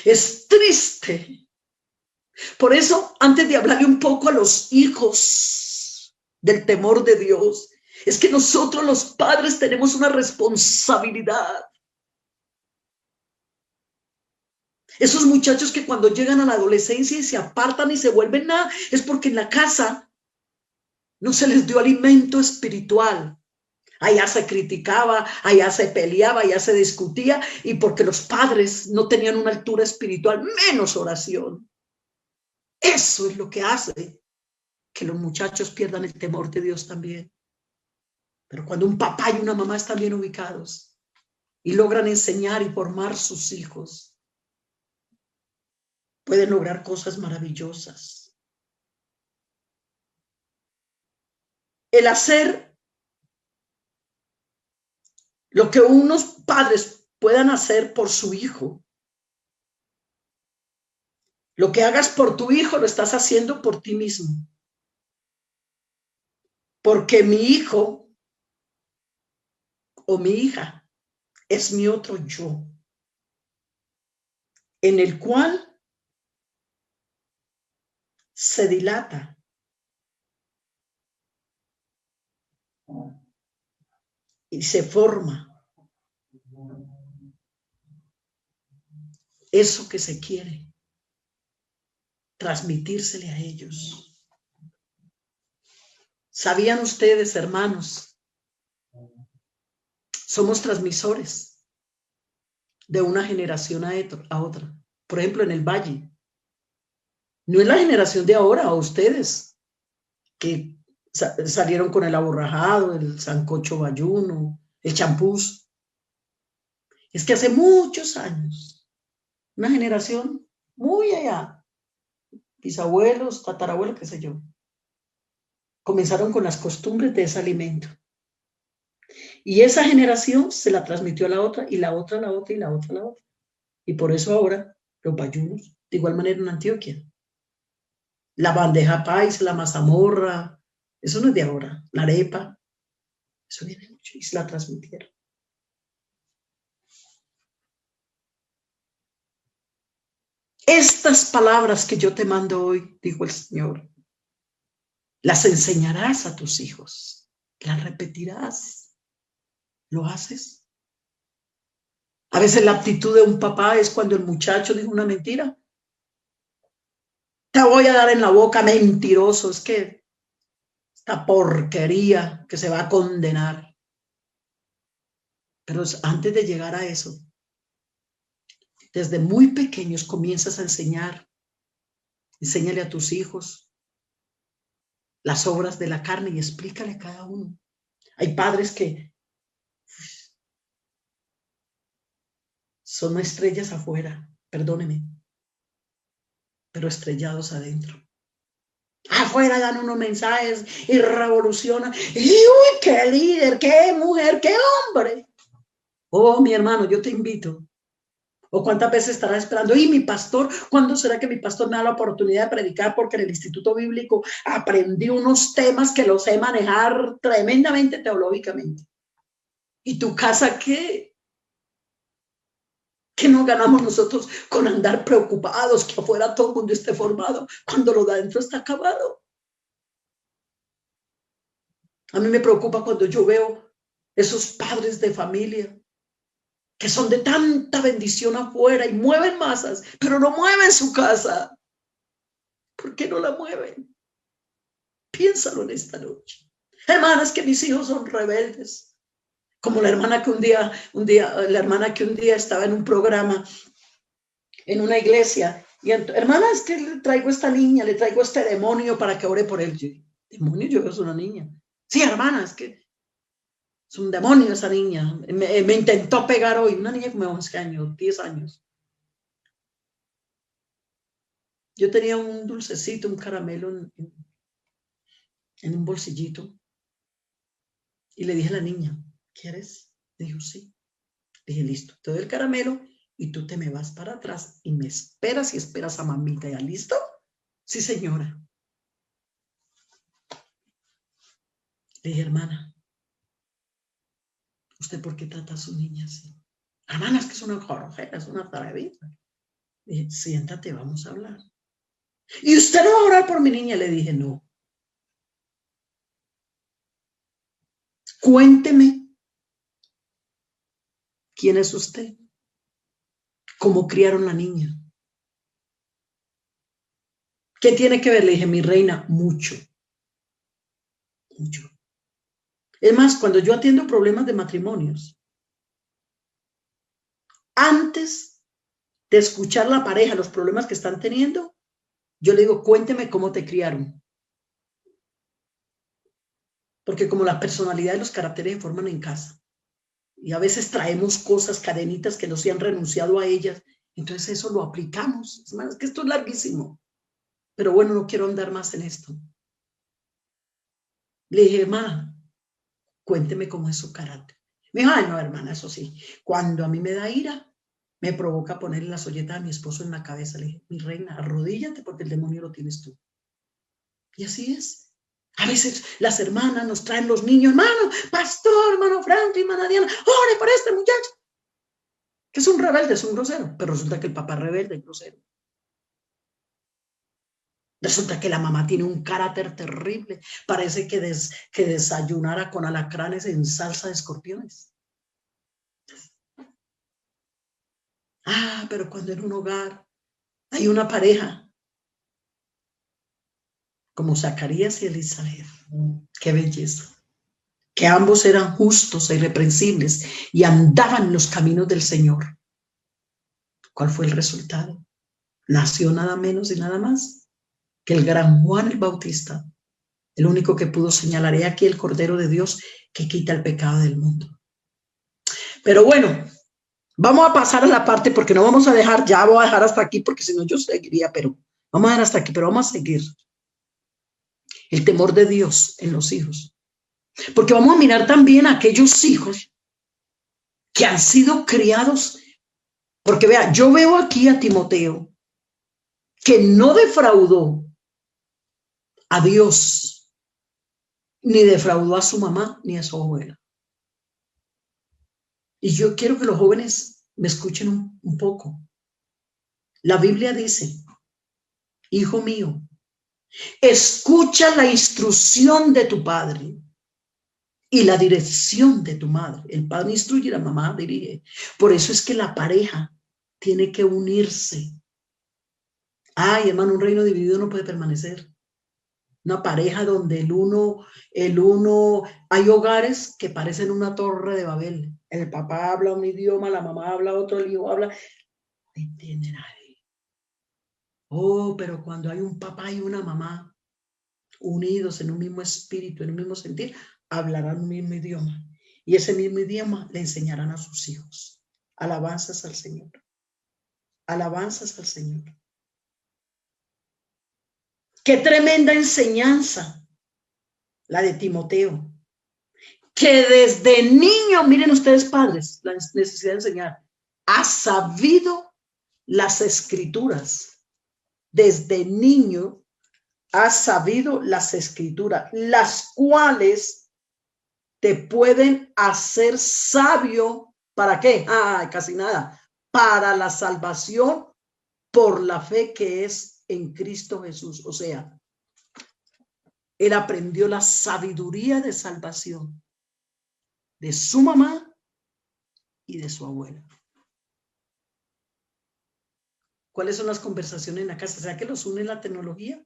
Es triste. Por eso, antes de hablarle un poco a los hijos del temor de Dios, es que nosotros los padres tenemos una responsabilidad. Esos muchachos que cuando llegan a la adolescencia y se apartan y se vuelven nada, es porque en la casa no se les dio alimento espiritual. Allá se criticaba, allá se peleaba, allá se discutía, y porque los padres no tenían una altura espiritual, menos oración. Eso es lo que hace que los muchachos pierdan el temor de Dios también. Pero cuando un papá y una mamá están bien ubicados y logran enseñar y formar sus hijos, pueden lograr cosas maravillosas. El hacer lo que unos padres puedan hacer por su hijo. Lo que hagas por tu hijo lo estás haciendo por ti mismo. Porque mi hijo o mi hija es mi otro yo, en el cual se dilata y se forma eso que se quiere, transmitírsele a ellos. ¿Sabían ustedes, hermanos? Somos transmisores de una generación a otra. Por ejemplo, en el Valle. No es la generación de ahora, o ustedes, que salieron con el aborrajado, el sancocho bayuno, el champús. Es que hace muchos años, una generación muy allá, bisabuelos, tatarabuelos, qué sé yo, comenzaron con las costumbres de ese alimento. Y esa generación se la transmitió a la otra, y la otra a la otra, y la otra a la otra. Y por eso ahora los bayunos, de igual manera en Antioquia. La bandeja paisa, la mazamorra, eso no es de ahora. La arepa, eso viene mucho y se la transmitieron. Estas palabras que yo te mando hoy, dijo el Señor, las enseñarás a tus hijos, las repetirás. ¿Lo haces? A veces la actitud de un papá es cuando el muchacho dijo una mentira. Te voy a dar en la boca, mentiroso. Es que esta porquería que se va a condenar. Pero antes de llegar a eso, desde muy pequeños comienzas a enseñar. Enséñale a tus hijos las obras de la carne y explícale a cada uno. Hay padres que son estrellas afuera, perdóneme, pero estrellados adentro. Afuera dan unos mensajes y revolucionan. Y uy, qué líder, qué mujer, qué hombre. Oh, mi hermano, yo te invito. ¿O cuántas veces estarás esperando? Y mi pastor, ¿cuándo será que mi pastor me da la oportunidad de predicar? Porque en el Instituto Bíblico aprendí unos temas que los sé manejar tremendamente teológicamente. ¿Y tu casa qué? ¿Qué nos ganamos nosotros con andar preocupados que afuera todo el mundo esté formado cuando lo de adentro está acabado? A mí me preocupa cuando yo veo esos padres de familia que son de tanta bendición afuera y mueven masas, pero no mueven su casa. ¿Por qué no la mueven? Piénsalo en esta noche. Hermanas, que mis hijos son rebeldes. Como la hermana que la hermana que un día estaba en un programa en una iglesia. Y hermana, es que le traigo esta niña, le traigo este demonio para que ore por él. Yo, demonio, yo veo es una niña. Sí, hermana, es que es un demonio esa niña. Me intentó pegar hoy, una niña como 11 años, 10 años. Yo tenía un dulcecito, un caramelo en un bolsillito. Y le dije a la niña, ¿quieres? Dijo, sí. Dije, listo, te doy el caramelo y tú te me vas para atrás y me esperas y esperas a mamita. ¿Ya listo? Sí, señora. Le dije, hermana, ¿usted por qué trata a su niña así? Hermana, es que es una jorojera, es una taravita. Le dije, siéntate, vamos a hablar. ¿Y usted no va a orar por mi niña? Le dije, no. Cuénteme quién es usted, cómo criaron la niña. ¿Qué tiene que ver? Le dije, mi reina, mucho. Mucho. Es más, cuando yo atiendo problemas de matrimonios, antes de escuchar la pareja, los problemas que están teniendo, yo le digo, cuénteme cómo te criaron. Porque como la personalidad y los caracteres se forman en casa, y a veces traemos cosas, cadenitas que no se han renunciado a ellas, entonces eso lo aplicamos. Es que esto es larguísimo, pero bueno, no quiero andar más en esto. Le dije, hermana, cuénteme cómo es su carácter. Me dijo, ay, no, hermana, eso sí, cuando a mí me da ira, me provoca ponerle la solleta a mi esposo en la cabeza. Le dije, mi reina, arrodíllate porque el demonio lo tienes tú. Y así es. A veces las hermanas nos traen los niños, hermano, pastor, hermano Franklin, hermana Diana, ore por este muchacho. Que es un rebelde, es un grosero, pero resulta que el papá es rebelde es grosero. Resulta que la mamá tiene un carácter terrible. Parece que desayunara con alacranes en salsa de escorpiones. Pero cuando en un hogar hay una pareja, como Zacarías y Elizabeth, qué belleza, que ambos eran justos e irreprensibles y andaban en los caminos del Señor. ¿Cuál fue el resultado? Nació nada menos y nada más que el gran Juan el Bautista, el único que pudo señalar, he aquí el Cordero de Dios que quita el pecado del mundo. Pero bueno, vamos a pasar a la parte, porque no vamos a dejar, ya voy a dejar hasta aquí, porque si no yo seguiría, pero vamos a dejar hasta aquí, pero vamos a seguir. El temor de Dios en los hijos. Porque vamos a mirar también a aquellos hijos que han sido criados. Porque vea, yo veo aquí a Timoteo, que no defraudó a Dios, ni defraudó a su mamá, ni a su abuela. Y yo quiero que los jóvenes me escuchen un poco. La Biblia dice, hijo mío, escucha la instrucción de tu padre y la dirección de tu madre. El padre instruye y la mamá dirige. Por eso es que la pareja tiene que unirse. Hermano, un reino dividido no puede permanecer. Una pareja donde el uno, hay hogares que parecen una torre de Babel. El papá habla un idioma, la mamá habla otro, el hijo habla. No entiende nadie. Pero cuando hay un papá y una mamá unidos en un mismo espíritu, en un mismo sentir, hablarán un mismo idioma. Y ese mismo idioma le enseñarán a sus hijos. Alabanzas al Señor. Alabanzas al Señor. Qué tremenda enseñanza la de Timoteo. Que desde niño, miren ustedes padres, la necesidad de enseñar, ha sabido las escrituras. Desde niño ha sabido las escrituras, las cuales te pueden hacer sabio. ¿Para qué? Casi nada. Para la salvación por la fe que es en Cristo Jesús. O sea, él aprendió la sabiduría de salvación de su mamá y de su abuela. ¿Cuáles son las conversaciones en la casa? ¿Será que los une la tecnología?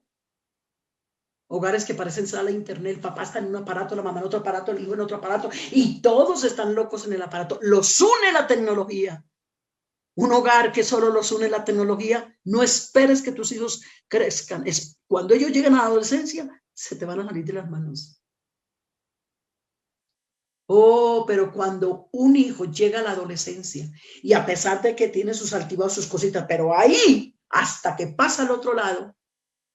Hogares que parecen sala de internet, el papá está en un aparato, la mamá en otro aparato, el hijo en otro aparato, y todos están locos en el aparato. Los une la tecnología. Un hogar que solo los une la tecnología, no esperes que tus hijos crezcan. Cuando ellos lleguen a la adolescencia, se te van a salir de las manos. Pero cuando un hijo llega a la adolescencia y a pesar de que tiene sus altibajos, sus cositas, pero ahí, hasta que pasa al otro lado,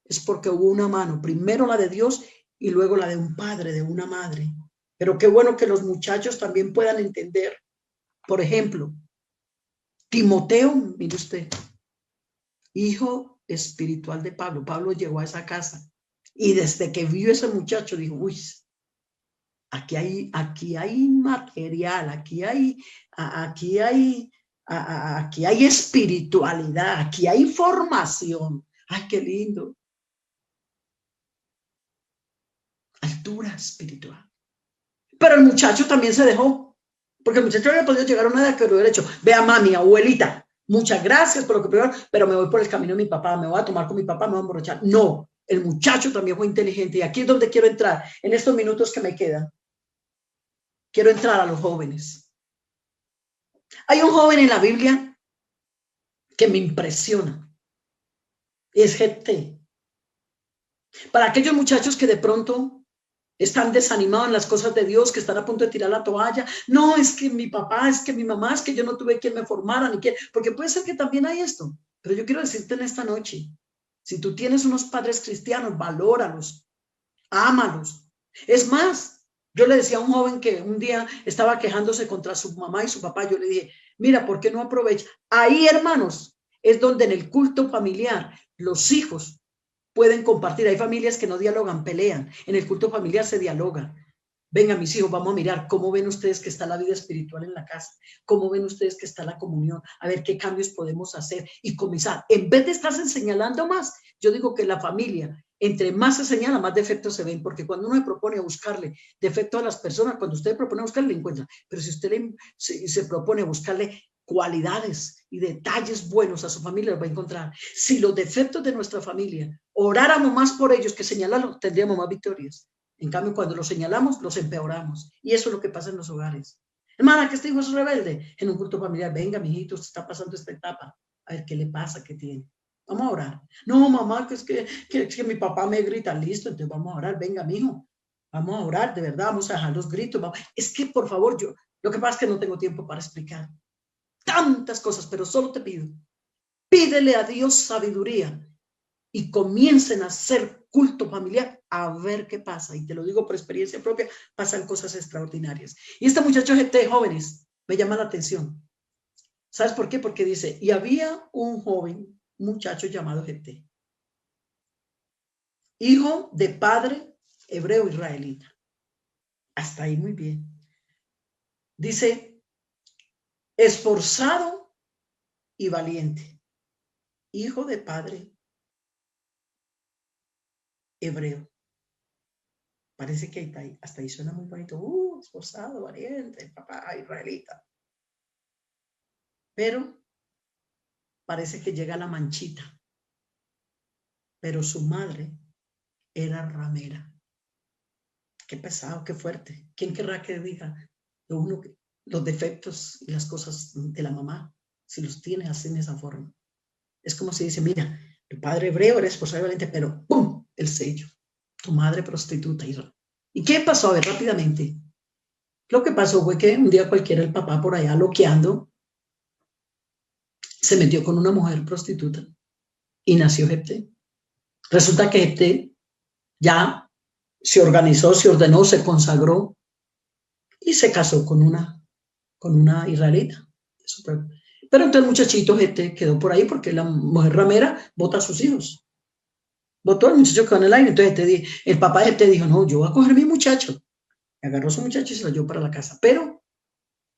es porque hubo una mano, primero la de Dios y luego la de un padre, de una madre. Pero qué bueno que los muchachos también puedan entender. Por ejemplo, Timoteo, mire usted, hijo espiritual de Pablo. Pablo llegó a esa casa y desde que vio ese muchacho dijo, uy, aquí hay material, aquí hay espiritualidad, aquí hay formación. Ay, qué lindo. Altura espiritual. Pero el muchacho también se dejó, porque el muchacho había podido llegar a una edad que lo hubiera hecho. Vea, mami, abuelita, muchas gracias por lo que primero, pero me voy por el camino de mi papá, me voy a tomar con mi papá, me voy a emborrachar. No, el muchacho también fue inteligente y aquí es donde quiero entrar, en estos minutos que me quedan. Quiero entrar a los jóvenes. Hay un joven en la Biblia que me impresiona. Es Jefté. Para aquellos muchachos que de pronto están desanimados en las cosas de Dios, que están a punto de tirar la toalla. No, es que mi papá, es que mi mamá, es que yo no tuve quien me formara, ni quien, porque puede ser que también hay esto. Pero yo quiero decirte en esta noche, si tú tienes unos padres cristianos, valóralos, ámalos. Es más, yo le decía a un joven que un día estaba quejándose contra su mamá y su papá, yo le dije, mira, ¿por qué no aprovecha? Ahí, hermanos, es donde en el culto familiar los hijos pueden compartir. Hay familias que no dialogan, pelean. En el culto familiar se dialoga. Venga, mis hijos, vamos a mirar cómo ven ustedes que está la vida espiritual en la casa, cómo ven ustedes que está la comunión, a ver qué cambios podemos hacer y comenzar. En vez de estarse señalando más, yo digo que la familia, entre más se señala, más defectos se ven, porque cuando uno se propone buscarle defectos a las personas, cuando usted propone buscarle, le encuentra. Pero si usted se propone buscarle cualidades y detalles buenos a su familia, los va a encontrar. Si los defectos de nuestra familia oráramos más por ellos que señalarlos, tendríamos más victorias. En cambio, cuando los señalamos, los empeoramos. Y eso es lo que pasa en los hogares. Hermana, que este hijo es rebelde. En un culto familiar, venga, mijito, usted está pasando esta etapa. A ver qué le pasa, qué tiene. Vamos a orar. No, mamá, que es que mi papá me grita, listo, entonces vamos a orar. Venga, mijo, vamos a orar, de verdad, vamos a dejar los gritos. Es que, por favor, lo que pasa es que no tengo tiempo para explicar tantas cosas, pero solo te pido, pídele a Dios sabiduría y comiencen a hacer culto familiar a ver qué pasa. Y te lo digo por experiencia propia, pasan cosas extraordinarias. Y este muchacho GT, jóvenes, me llama la atención. ¿Sabes por qué? Porque dice, y había un joven, muchacho llamado GT, hijo de padre hebreo israelita. Hasta ahí muy bien. Dice, esforzado y valiente, hijo de padre hebreo. Parece que hasta ahí suena muy bonito. Esforzado, valiente, papá israelita. Pero parece que llega la manchita. Pero su madre era ramera. Qué pesado, qué fuerte. ¿Quién querrá que diga los defectos y las cosas de la mamá, si los tiene así en esa forma? Es como si dice, mira, tu padre hebreo eres esforzado y valiente, pero ¡pum! El sello. Tu madre prostituta. ¿Y qué pasó? A ver, rápidamente. Lo que pasó fue que un día cualquiera el papá por allá loqueando se metió con una mujer prostituta y nació Jefté. Resulta que Jefté ya se organizó, se ordenó, se consagró y se casó con una israelita. Pero entonces el muchachito Jefté quedó por ahí porque la mujer ramera bota a sus hijos. Botó al muchacho que quedó en el aire. Entonces el papá de Jefté dijo, no, yo voy a coger a mi muchacho. Agarró a su muchacho y se lo llevó para la casa. Pero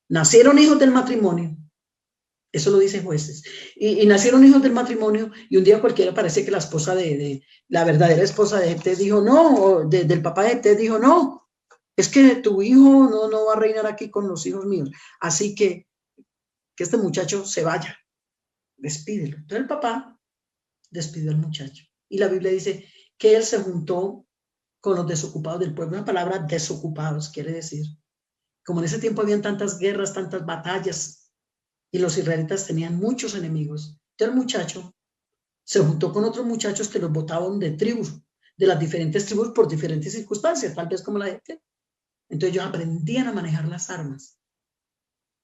nacieron hijos del matrimonio. Eso lo dicen jueces. Y nacieron hijos del matrimonio y un día cualquiera parece que la esposa la verdadera esposa de Jefté dijo no, del papá de Jefté dijo no, es que tu hijo no va a reinar aquí con los hijos míos. Así que este muchacho se vaya, despídelo. Entonces el papá despidió al muchacho. Y la Biblia dice que él se juntó con los desocupados del pueblo. Una palabra desocupados quiere decir, como en ese tiempo habían tantas guerras, tantas batallas, y los israelitas tenían muchos enemigos. Entonces el muchacho se juntó con otros muchachos que los botaban de tribus, de las diferentes tribus por diferentes circunstancias, tal vez como la gente. Entonces ellos aprendían a manejar las armas.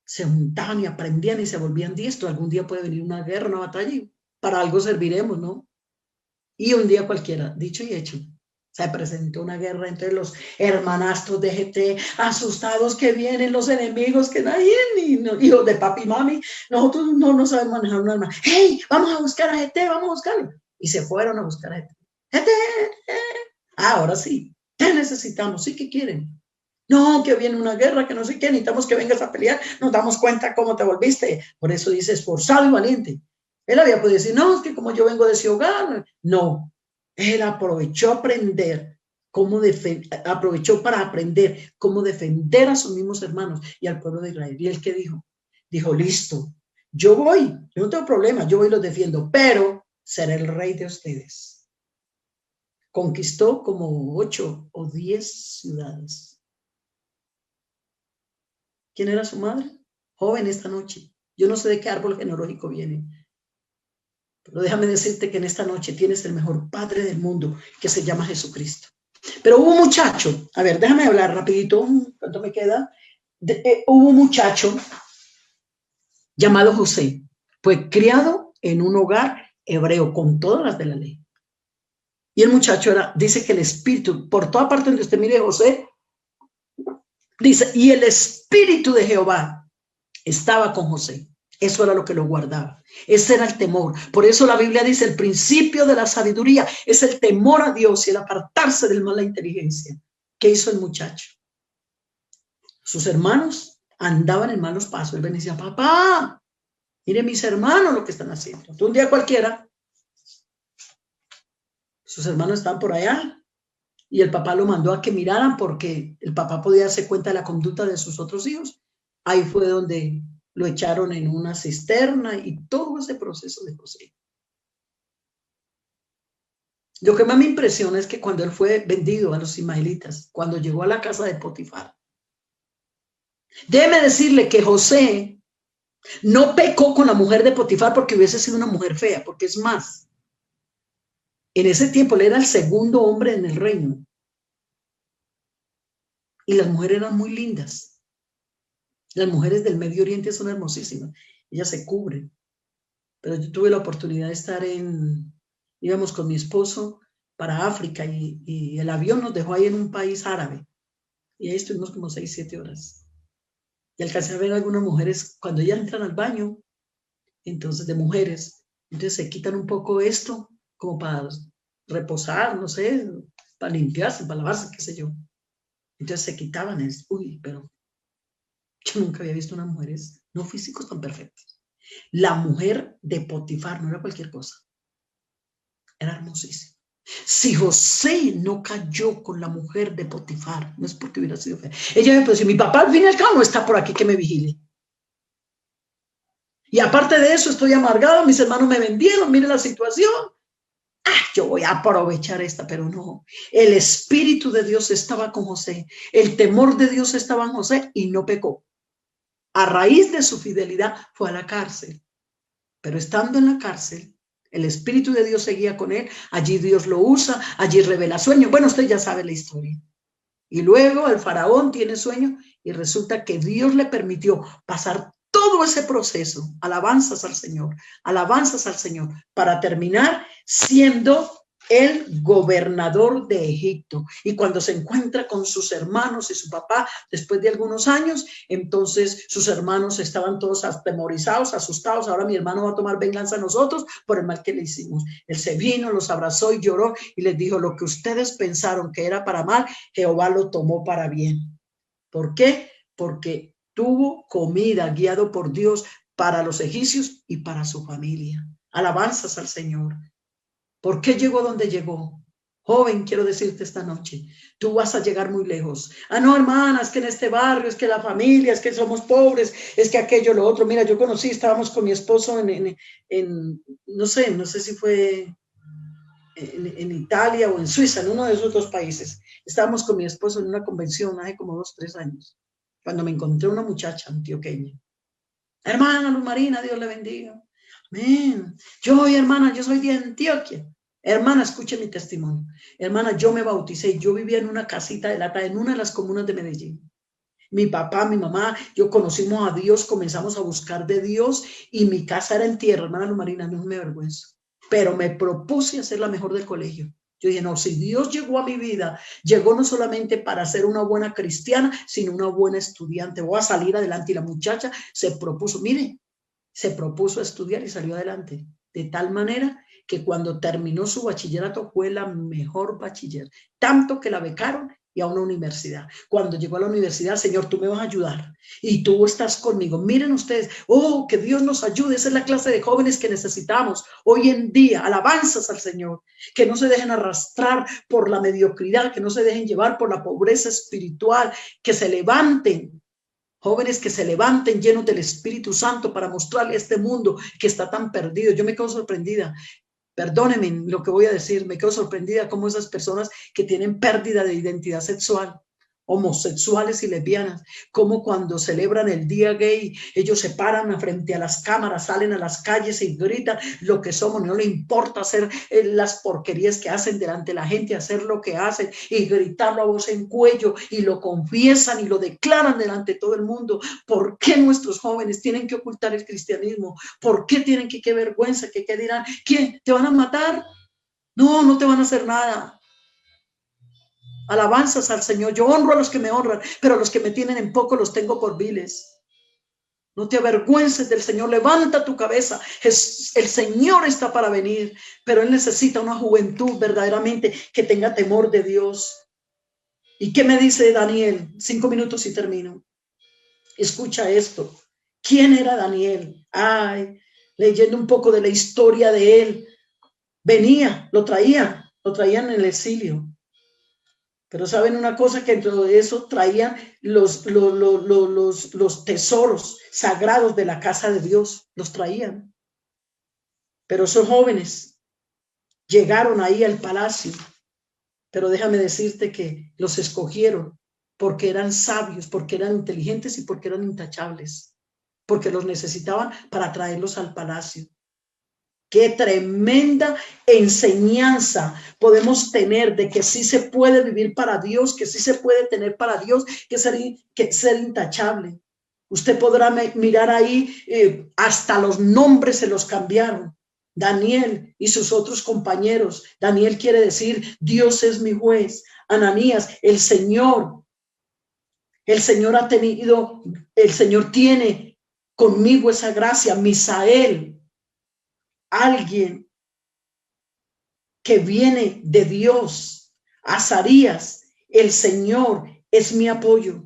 Se juntaban y aprendían y se volvían diestros. Algún día puede venir una guerra, una batalla y para algo serviremos, ¿no? Y un día cualquiera, dicho y hecho, se presentó una guerra entre los hermanastros de GT, asustados que vienen los enemigos, que nadie, hijos de papi y mami, nosotros no sabemos manejar un arma. ¡Hey! Vamos a buscar a GT, vamos a buscarlo. Y se fueron a buscar a GT. GT, ahora sí, te necesitamos, ¿sí? ¿Qué quieren? No, que viene una guerra, que no sé qué, necesitamos que vengas a pelear, nos damos cuenta cómo te volviste. Por eso dice esforzado y valiente. Él había podido decir, no, es que como yo vengo de ese hogar, no. Él aprovechó aprovechó para aprender cómo defender a sus mismos hermanos y al pueblo de Israel. ¿Y él qué dijo? Dijo, listo, yo no tengo problema, yo voy y los defiendo, pero seré el rey de ustedes. Conquistó como 8 o 10 ciudades. ¿Quién era su madre? Joven esta noche. Yo no sé de qué árbol genealógico viene. Pero déjame decirte que en esta noche tienes el mejor padre del mundo, que se llama Jesucristo. Pero hubo un muchacho, a ver, déjame hablar rapidito, ¿cuánto me queda? Hubo un muchacho llamado José, fue criado en un hogar hebreo con todas las de la ley. Y el muchacho dice que el espíritu, por toda parte donde usted mire José, dice, y el espíritu de Jehová estaba con José. Eso era lo que lo guardaba. Ese era el temor. Por eso la Biblia dice, el principio de la sabiduría es el temor a Dios y el apartarse del mal, la inteligencia. ¿Qué hizo el muchacho? Sus hermanos andaban en malos pasos. Él venía y decía, papá, mire mis hermanos lo que están haciendo. Un día cualquiera, sus hermanos estaban por allá y el papá lo mandó a que miraran porque el papá podía darse cuenta de la conducta de sus otros hijos. Ahí fue donde lo echaron en una cisterna y todo ese proceso de José. Lo que más me impresiona es que cuando él fue vendido a los ismaelitas, cuando llegó a la casa de Potifar, déjeme decirle que José no pecó con la mujer de Potifar porque hubiese sido una mujer fea, porque es más, en ese tiempo él era el segundo hombre en el reino y las mujeres eran muy lindas. Las mujeres del Medio Oriente son hermosísimas, ellas se cubren, pero yo tuve la oportunidad de estar íbamos con mi esposo para África y el avión nos dejó ahí en un país árabe y ahí estuvimos como 6, 7 horas. Y alcancé a ver algunas mujeres cuando ya entran al baño, entonces de mujeres, entonces se quitan un poco esto como para reposar, no sé, para limpiarse, para lavarse, qué sé yo. Entonces se quitaban eso. Uy, pero yo nunca había visto unas mujeres no físicos tan perfectas. La mujer de Potifar no era cualquier cosa, era hermosísima. Si José no cayó con la mujer de Potifar, no es porque hubiera sido fea. Ella me puede decir, mi papá al fin y al cabo no está por aquí que me vigile. Y aparte de eso estoy amargado, mis hermanos me vendieron, mire la situación. Yo voy a aprovechar esta, pero no. El Espíritu de Dios estaba con José, el temor de Dios estaba en José y no pecó. A raíz de su fidelidad fue a la cárcel, pero estando en la cárcel, el Espíritu de Dios seguía con él, allí Dios lo usa, allí revela sueños. Bueno, usted ya sabe la historia. Y luego el faraón tiene sueño y resulta que Dios le permitió pasar todo ese proceso, alabanzas al Señor, para terminar siendo el gobernador de Egipto. Y cuando se encuentra con sus hermanos y su papá, después de algunos años, entonces sus hermanos estaban todos atemorizados, asustados. Ahora mi hermano va a tomar venganza a nosotros por el mal que le hicimos. Él se vino, los abrazó y lloró y les dijo, lo que ustedes pensaron que era para mal, Jehová lo tomó para bien. ¿Por qué? Porque tuvo comida guiado por Dios para los egipcios y para su familia. Alabanzas al Señor. ¿Por qué llegó donde llegó? Joven, quiero decirte esta noche, tú vas a llegar muy lejos. No, hermana, es que en este barrio, es que la familia, es que somos pobres, es que aquello, lo otro. Mira, yo conocí, estábamos con mi esposo no sé si fue en Italia o en Suiza, en uno de esos dos países. Estábamos con mi esposo en una convención hace como 2, 3 años, cuando me encontré una muchacha antioqueña. Hermana Luz Marina, Dios le bendiga. Amén. Hermana, yo soy de Antioquia. Hermana, escuche mi testimonio. Hermana, yo me bauticé, yo vivía en una casita de lata en una de las comunas de Medellín. Mi papá, mi mamá, yo conocimos a Dios, comenzamos a buscar de Dios y mi casa era en tierra, hermana Luz Marina, no me avergüenzo. Pero me propuse hacer la mejor del colegio. Yo dije, no, si Dios llegó a mi vida, llegó no solamente para ser una buena cristiana, sino una buena estudiante. Voy a salir adelante. Y la muchacha se propuso, mire, se propuso estudiar y salió adelante. De tal manera que cuando terminó su bachillerato fue la mejor bachiller. Tanto que la becaron y a una universidad. Cuando llegó a la universidad, Señor, tú me vas a ayudar y tú estás conmigo. Miren ustedes, que Dios nos ayude. Esa es la clase de jóvenes que necesitamos hoy en día. Alabanzas al Señor, que no se dejen arrastrar por la mediocridad, que no se dejen llevar por la pobreza espiritual, que se levanten. Jóvenes que se levanten llenos del Espíritu Santo para mostrarle a este mundo que está tan perdido. Yo me quedo sorprendida. Perdónenme lo que voy a decir, me quedo sorprendida como esas personas que tienen pérdida de identidad sexual, homosexuales y lesbianas, como cuando celebran el día gay, ellos se paran frente a las cámaras, salen a las calles y gritan lo que somos, no le importa hacer las porquerías que hacen delante de la gente, hacer lo que hacen y gritarlo a voz en cuello y lo confiesan y lo declaran delante de todo el mundo. ¿Por qué nuestros jóvenes tienen que ocultar el cristianismo? ¿Por qué tienen que, qué vergüenza, qué dirán? ¿Quién? ¿Te van a matar? No, no te van a hacer nada. Alabanzas al Señor. Yo honro a los que me honran, pero a los que me tienen en poco los tengo por viles. No te avergüences del Señor. Levanta tu cabeza. El Señor está para venir, pero Él necesita una juventud verdaderamente que tenga temor de Dios. ¿Y qué me dice Daniel? 5 minutos y termino. Escucha esto. ¿Quién era Daniel? Leyendo un poco de la historia de él. Venía, lo traían en el exilio. Pero saben una cosa, que dentro de eso traían los tesoros sagrados de la casa de Dios, los traían. Pero esos jóvenes llegaron ahí al palacio, pero déjame decirte que los escogieron porque eran sabios, porque eran inteligentes y porque eran intachables, porque los necesitaban para traerlos al palacio. Qué tremenda enseñanza podemos tener de que sí se puede vivir para Dios, que sí se puede tener para Dios, que ser intachable. Usted podrá mirar ahí, hasta los nombres se los cambiaron. Daniel y sus otros compañeros. Daniel quiere decir, Dios es mi juez. Ananías, el Señor ha tenido, el Señor tiene conmigo esa gracia. Misael, alguien que viene de Dios. Azarías, el Señor es mi apoyo.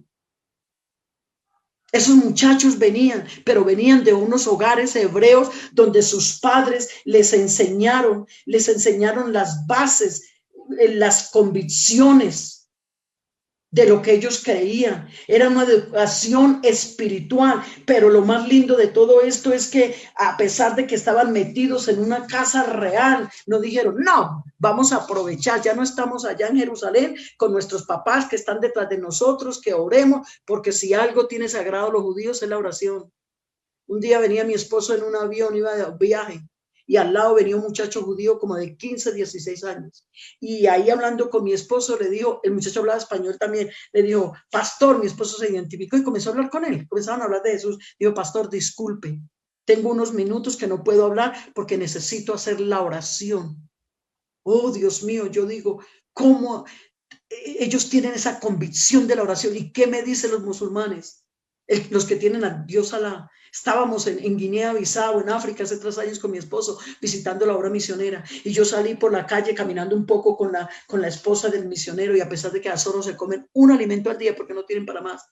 Esos muchachos venían, pero venían de unos hogares hebreos donde sus padres les enseñaron las bases, las convicciones de lo que ellos creían. Era una educación espiritual, pero lo más lindo de todo esto es que, a pesar de que estaban metidos en una casa real, no dijeron, no, vamos a aprovechar, ya no estamos allá en Jerusalén con nuestros papás que están detrás de nosotros, que oremos, porque si algo tiene sagrado a los judíos es la oración. Un día venía mi esposo en un avión, iba de viaje, y al lado venía un muchacho judío como de 15, 16 años. Y ahí hablando con mi esposo, le dijo, el muchacho hablaba español también, le dijo, pastor, mi esposo se identificó y comenzó a hablar con él. Comenzaron a hablar de Jesús. Dijo, pastor, disculpe, tengo unos minutos que no puedo hablar porque necesito hacer la oración. Oh, Dios mío, yo digo, ¿cómo ellos tienen esa convicción de la oración? ¿Y qué me dicen los musulmanes? Los que tienen a Dios Alá. Estábamos en Guinea-Bissau, en África, hace 3 años con mi esposo, visitando la obra misionera. Y yo salí por la calle caminando un poco con la esposa del misionero, y a pesar de que a solo se comen un alimento al día porque no tienen para más.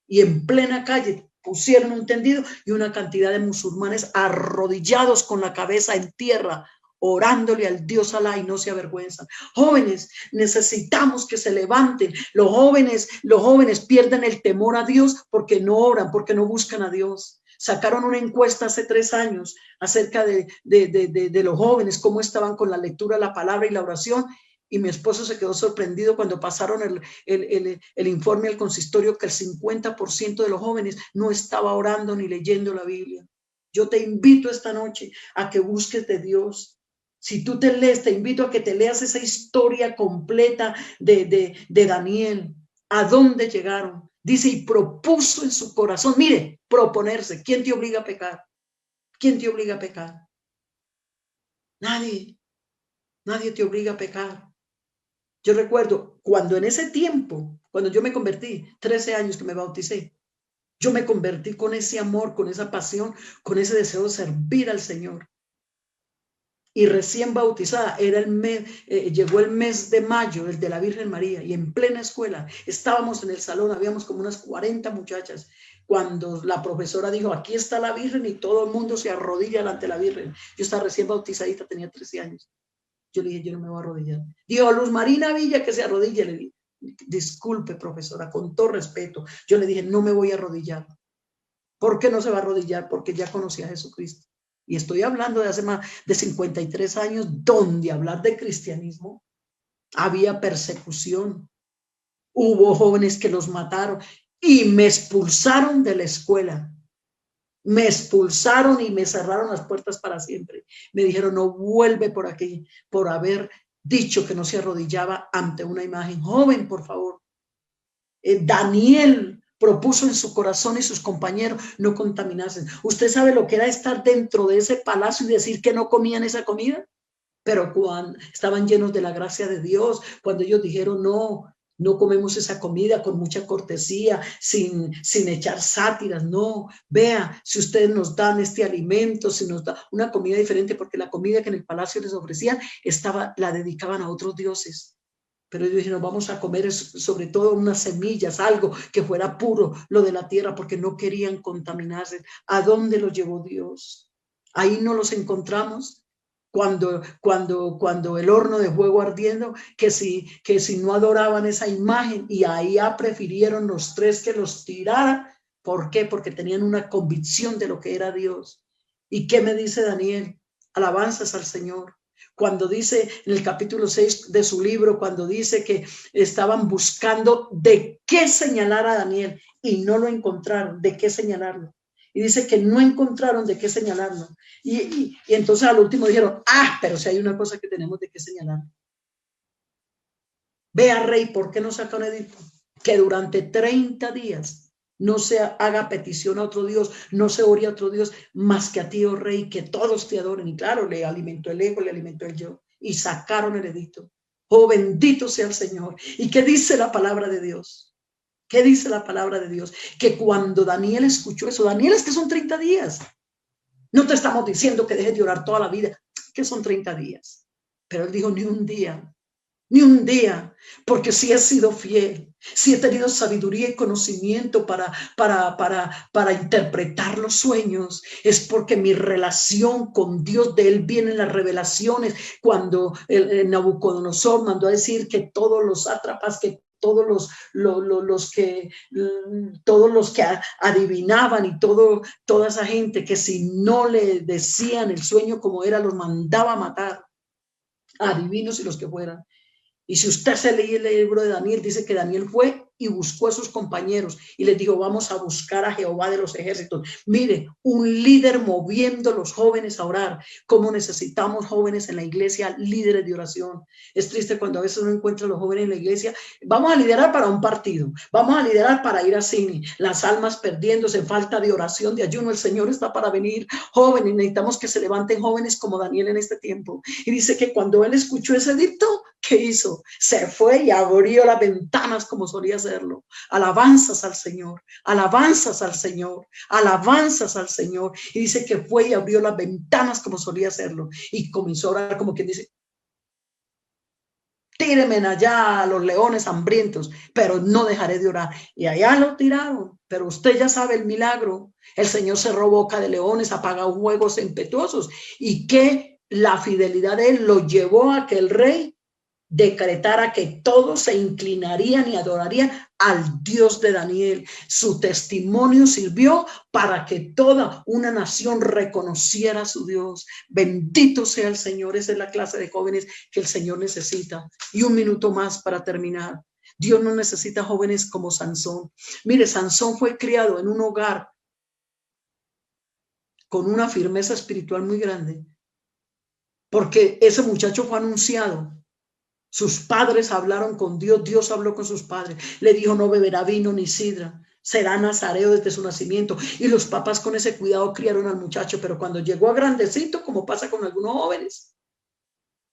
Y en plena calle pusieron un tendido y una cantidad de musulmanes arrodillados con la cabeza en tierra, orándole al Dios Alá, y no se avergüenzan. Jóvenes, necesitamos que se levanten. Los jóvenes pierden el temor a Dios porque no oran, porque no buscan a Dios. Sacaron una encuesta hace 3 años acerca de los jóvenes, cómo estaban con la lectura, la palabra y la oración. Y mi esposo se quedó sorprendido cuando pasaron el informe al consistorio, que el 50% de los jóvenes no estaba orando ni leyendo la Biblia. Yo te invito esta noche a que busques de Dios. Si tú te lees, te invito a que te leas esa historia completa de Daniel. ¿A dónde llegaron? Dice, y propuso en su corazón. Mire, proponerse. ¿Quién te obliga a pecar? ¿Quién te obliga a pecar? Nadie. Nadie te obliga a pecar. Yo recuerdo cuando en ese tiempo, cuando yo me convertí, 13 años que me bauticé, yo me convertí con ese amor, con esa pasión, con ese deseo de servir al Señor. Y recién bautizada, era el mes, llegó el mes de mayo, el de la Virgen María, y en plena escuela estábamos en el salón, habíamos como unas 40 muchachas, cuando la profesora dijo, aquí está la Virgen, y todo el mundo se arrodilla delante de la Virgen. Yo estaba recién bautizadita, tenía 13 años. Yo le dije, yo no me voy a arrodillar. Dijo, Luz Marina Villa, que se arrodille. Le dije, disculpe, profesora, con todo respeto. Yo le dije, no me voy a arrodillar. ¿Por qué no se va a arrodillar? Porque ya conocí a Jesucristo. Y estoy hablando de hace más de 53 años, donde hablar de cristianismo había persecución. Hubo jóvenes que los mataron y me expulsaron de la escuela. Me expulsaron y me cerraron las puertas para siempre. Me dijeron, no vuelve por aquí, por haber dicho que no se arrodillaba ante una imagen. Joven, por favor. Daniel propuso en su corazón y sus compañeros no contaminarse. ¿Usted sabe lo que era estar dentro de ese palacio y decir que no comían esa comida? Pero cuando estaban llenos de la gracia de Dios, cuando ellos dijeron, no comemos esa comida con mucha cortesía, sin echar sátiras, no. Vea, si ustedes nos dan este alimento, si nos da una comida diferente, porque la comida que en el palacio les ofrecían, la dedicaban a otros dioses. Pero ellos dijeron, vamos a comer sobre todo unas semillas, algo que fuera puro, lo de la tierra, porque no querían contaminarse. ¿A dónde los llevó Dios? Ahí no los encontramos. cuando el horno de fuego ardiendo, que si no adoraban esa imagen, y ahí prefirieron los tres que los tirara. ¿Por qué? Porque tenían una convicción de lo que era Dios. ¿Y qué me dice Daniel? Alabanzas al Señor. Cuando dice en el capítulo 6 de su libro, cuando dice que estaban buscando de qué señalar a Daniel y no lo encontraron, de qué señalarlo. Y dice que no encontraron de qué señalarlo. Y entonces al último dijeron, pero si hay una cosa que tenemos de qué señalar. Vea, rey, ¿por qué no saca un edicto? Que durante 30 días no se haga petición a otro Dios, no se ore a otro Dios más que a ti, oh rey, que todos te adoren. Y claro, le alimentó el ego, le alimentó el yo, y sacaron el edicto. Oh, bendito sea el Señor. ¿Y qué dice la palabra de Dios? ¿Qué dice la palabra de Dios? Que cuando Daniel escuchó eso, Daniel, es que son 30 días. No te estamos diciendo que dejes de orar toda la vida, que son 30 días. Pero él dijo, ni un día, porque si he sido fiel, si he tenido sabiduría y conocimiento para interpretar los sueños, es porque mi relación con Dios, de él vienen las revelaciones. Cuando el Nabucodonosor mandó a decir que todos los sátrapas, que todos los que adivinaban y toda esa gente, que si no le decían el sueño como era, los mandaba a matar, adivinos y los que fueran. Y si usted se lee el libro de Daniel, dice que Daniel fue y buscó a sus compañeros y les dijo, vamos a buscar a Jehová de los ejércitos. Mire, un líder moviendo a los jóvenes a orar. ¿Cómo necesitamos jóvenes en la iglesia, líderes de oración? Es triste cuando a veces uno encuentra a los jóvenes en la iglesia. Vamos a liderar para un partido, vamos a liderar para ir a cine, las almas perdiéndose, falta de oración, de ayuno. El Señor está para venir. Jóvenes, necesitamos que se levanten jóvenes como Daniel en este tiempo. Y dice que cuando él escuchó ese edicto, ¿qué hizo? Se fue y abrió las ventanas como solía hacerlo. Alabanzas al Señor, alabanzas al Señor, alabanzas al Señor. Y dice que fue y abrió las ventanas como solía hacerlo. Y comenzó a orar como quien dice, tírenme allá a los leones hambrientos, pero no dejaré de orar. Y allá lo tiraron. Pero usted ya sabe el milagro. El Señor cerró boca de leones, apagó fuegos impetuosos. Y que la fidelidad de él lo llevó a que el rey decretara que todos se inclinarían y adorarían al Dios de Daniel. Su testimonio sirvió para que toda una nación reconociera a su Dios. Bendito sea el Señor. Esa es la clase de jóvenes que el Señor necesita. Y un minuto más para terminar. Dios no necesita jóvenes como Sansón. Mire, Sansón fue criado en un hogar con una firmeza espiritual muy grande, porque ese muchacho fue anunciado. Sus padres hablaron con Dios, Dios habló con sus padres, le dijo no beberá vino ni sidra, será nazareo desde su nacimiento. Y los papás con ese cuidado criaron al muchacho, pero cuando llegó a grandecito, como pasa con algunos jóvenes,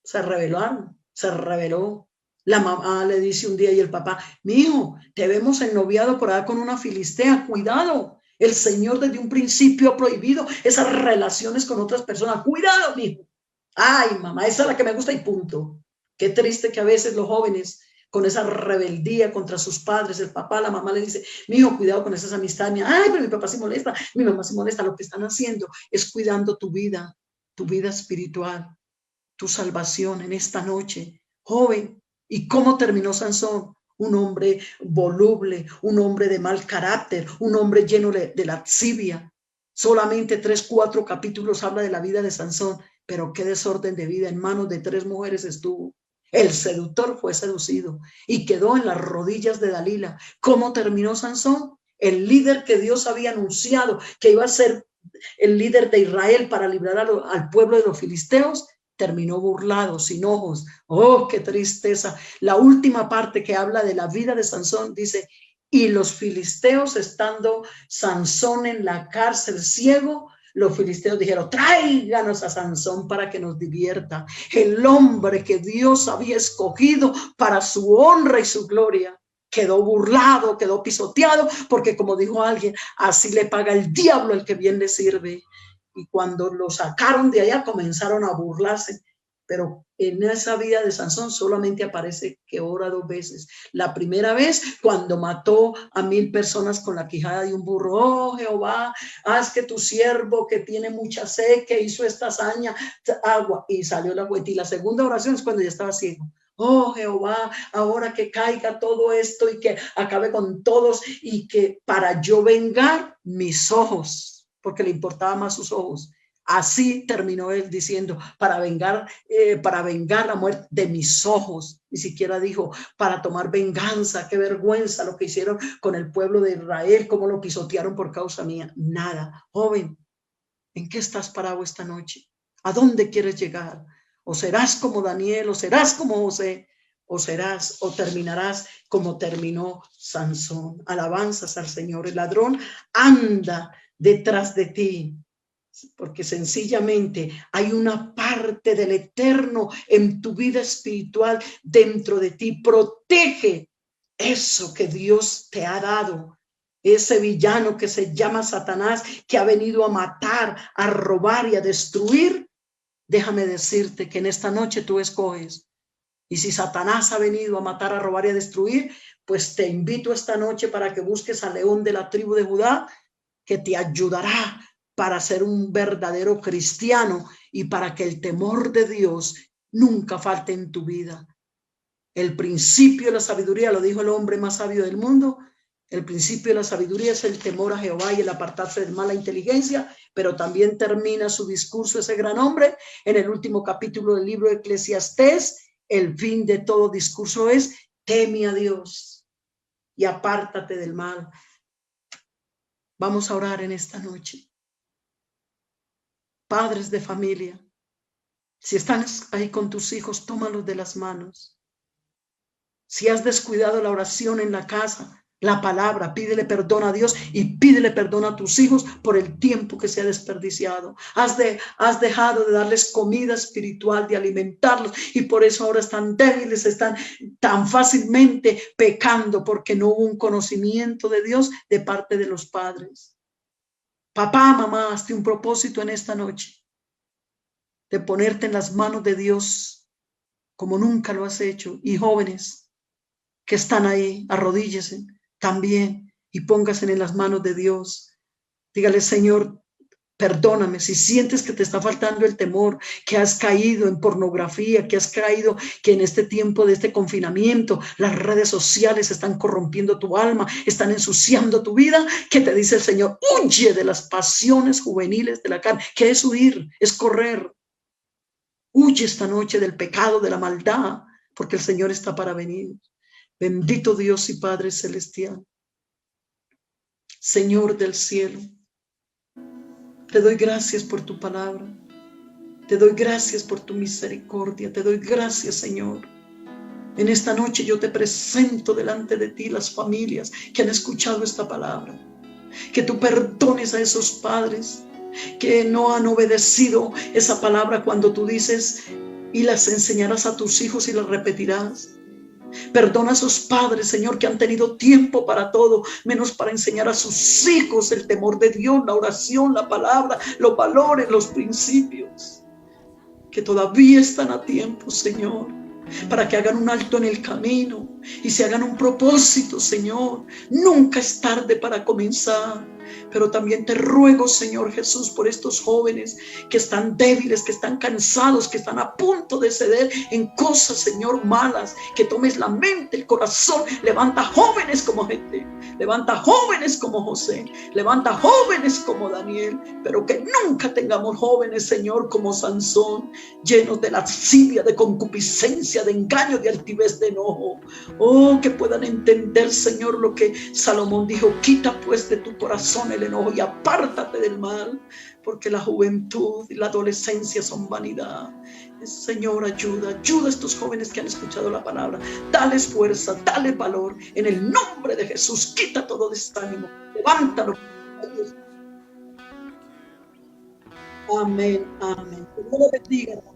se rebeló. La mamá le dice un día y el papá, mi hijo, te vemos ennoviado por allá con una filistea, cuidado. El Señor desde un principio ha prohibido esas relaciones con otras personas, cuidado, mi hijo. Ay, mamá, esa es la que me gusta y punto. Qué triste que a veces los jóvenes con esa rebeldía contra sus padres, el papá, la mamá le dice, mi hijo, cuidado con esas amistades. Ay, pero mi papá se molesta, mi mamá se molesta. Lo que están haciendo es cuidando tu vida espiritual, tu salvación en esta noche. Joven, ¿y cómo terminó Sansón? Un hombre voluble, un hombre de mal carácter, un hombre lleno de lascivia. Solamente 3-4 capítulos habla de la vida de Sansón, pero qué desorden de vida. En manos de 3 mujeres estuvo. El seductor fue seducido y quedó en las rodillas de Dalila. ¿Cómo terminó Sansón? El líder que Dios había anunciado que iba a ser el líder de Israel para librar al pueblo de los filisteos, terminó burlado, sin ojos. Oh, qué tristeza. La última parte que habla de la vida de Sansón dice, y los filisteos, estando Sansón en la cárcel ciego, los filisteos dijeron, tráiganos a Sansón para que nos divierta. El hombre que Dios había escogido para su honra y su gloria quedó burlado, quedó pisoteado, porque como dijo alguien, así le paga el diablo el que bien le sirve. Y cuando lo sacaron de allá, comenzaron a burlarse. Pero en esa vida de Sansón solamente aparece que ora 2 veces. La primera vez cuando mató a 1000 personas con la quijada de un burro. Oh Jehová, haz que tu siervo que tiene mucha sed, que hizo esta hazaña, agua, y salió la agua. Y la segunda oración es cuando ya estaba ciego. Oh Jehová, ahora que caiga todo esto y que acabe con todos, y que para yo vengar mis ojos, porque le importaba más sus ojos. Así terminó él diciendo, para vengar la muerte de mis ojos. Ni siquiera dijo para tomar venganza. Qué vergüenza lo que hicieron con el pueblo de Israel, cómo lo pisotearon por causa mía. Nada. Joven, ¿en qué estás parado esta noche? ¿A dónde quieres llegar? O serás como Daniel, o serás como José, o terminarás como terminó Sansón. Alabanzas al Señor. El ladrón anda detrás de ti, porque sencillamente hay una parte del eterno en tu vida espiritual dentro de ti. Protege eso que Dios te ha dado. Ese villano que se llama Satanás, que ha venido a matar, a robar y a destruir. Déjame decirte que en esta noche tú escoges. Y si Satanás ha venido a matar, a robar y a destruir, pues te invito esta noche para que busques al león de la tribu de Judá, que te ayudará para ser un verdadero cristiano y para que el temor de Dios nunca falte en tu vida. El principio de la sabiduría, lo dijo el hombre más sabio del mundo, el principio de la sabiduría es el temor a Jehová y el apartarse del mal, la inteligencia, pero también termina su discurso ese gran hombre en el último capítulo del libro de Eclesiastés. El fin de todo discurso es: teme a Dios y apártate del mal. Vamos a orar en esta noche. Padres de familia, si están ahí con tus hijos, tómalos de las manos. Si has descuidado la oración en la casa, la palabra, pídele perdón a Dios y pídele perdón a tus hijos por el tiempo que se ha desperdiciado. Has dejado de darles comida espiritual, de alimentarlos, y por eso ahora están débiles, están tan fácilmente pecando, porque no hubo un conocimiento de Dios de parte de los padres. Papá, mamá, hazte un propósito en esta noche de ponerte en las manos de Dios como nunca lo has hecho. Y jóvenes que están ahí, arrodíllese también y póngase en las manos de Dios. Dígale: Señor, perdóname. Si sientes que te está faltando el temor, que has caído en pornografía, que has caído, que en este tiempo de este confinamiento las redes sociales están corrompiendo tu alma, están ensuciando tu vida, ¿qué te dice el Señor? Huye de las pasiones juveniles de la carne. ¿Qué es huir? Es correr. Huye esta noche del pecado, de la maldad, porque el Señor está para venir. Bendito Dios y Padre celestial, Señor del cielo, te doy gracias por tu palabra. Te doy gracias por tu misericordia. Te doy gracias, Señor. En esta noche yo te presento delante de ti las familias que han escuchado esta palabra. Que tú perdones a esos padres que no han obedecido esa palabra cuando tú dices: y las enseñarás a tus hijos y las repetirás. Perdona a esos padres, Señor, que han tenido tiempo para todo, menos para enseñar a sus hijos el temor de Dios, la oración, la palabra, los valores, los principios. Que todavía están a tiempo, Señor, para que hagan un alto en el camino y se hagan un propósito, Señor. Nunca es tarde para comenzar. Pero también te ruego, Señor Jesús, por estos jóvenes que están débiles, que están cansados, que están a punto de ceder en cosas, Señor, malas. Que tomes la mente, el corazón. Levanta jóvenes como gente, levanta jóvenes como José, levanta jóvenes como Daniel. Pero que nunca tengamos jóvenes, Señor, como Sansón, llenos de lascivia, de concupiscencia, de engaño, de altivez, de enojo. Oh, que puedan entender, Señor, lo que Salomón dijo: quita pues de tu corazón el enojo y apártate del mal, porque la juventud y la adolescencia son vanidad. Señor, ayuda a estos jóvenes que han escuchado la palabra. Dales fuerza, dale valor, en el nombre de Jesús. Quita todo desánimo, levántalo. Amén, amén. Que Dios lo bendiga.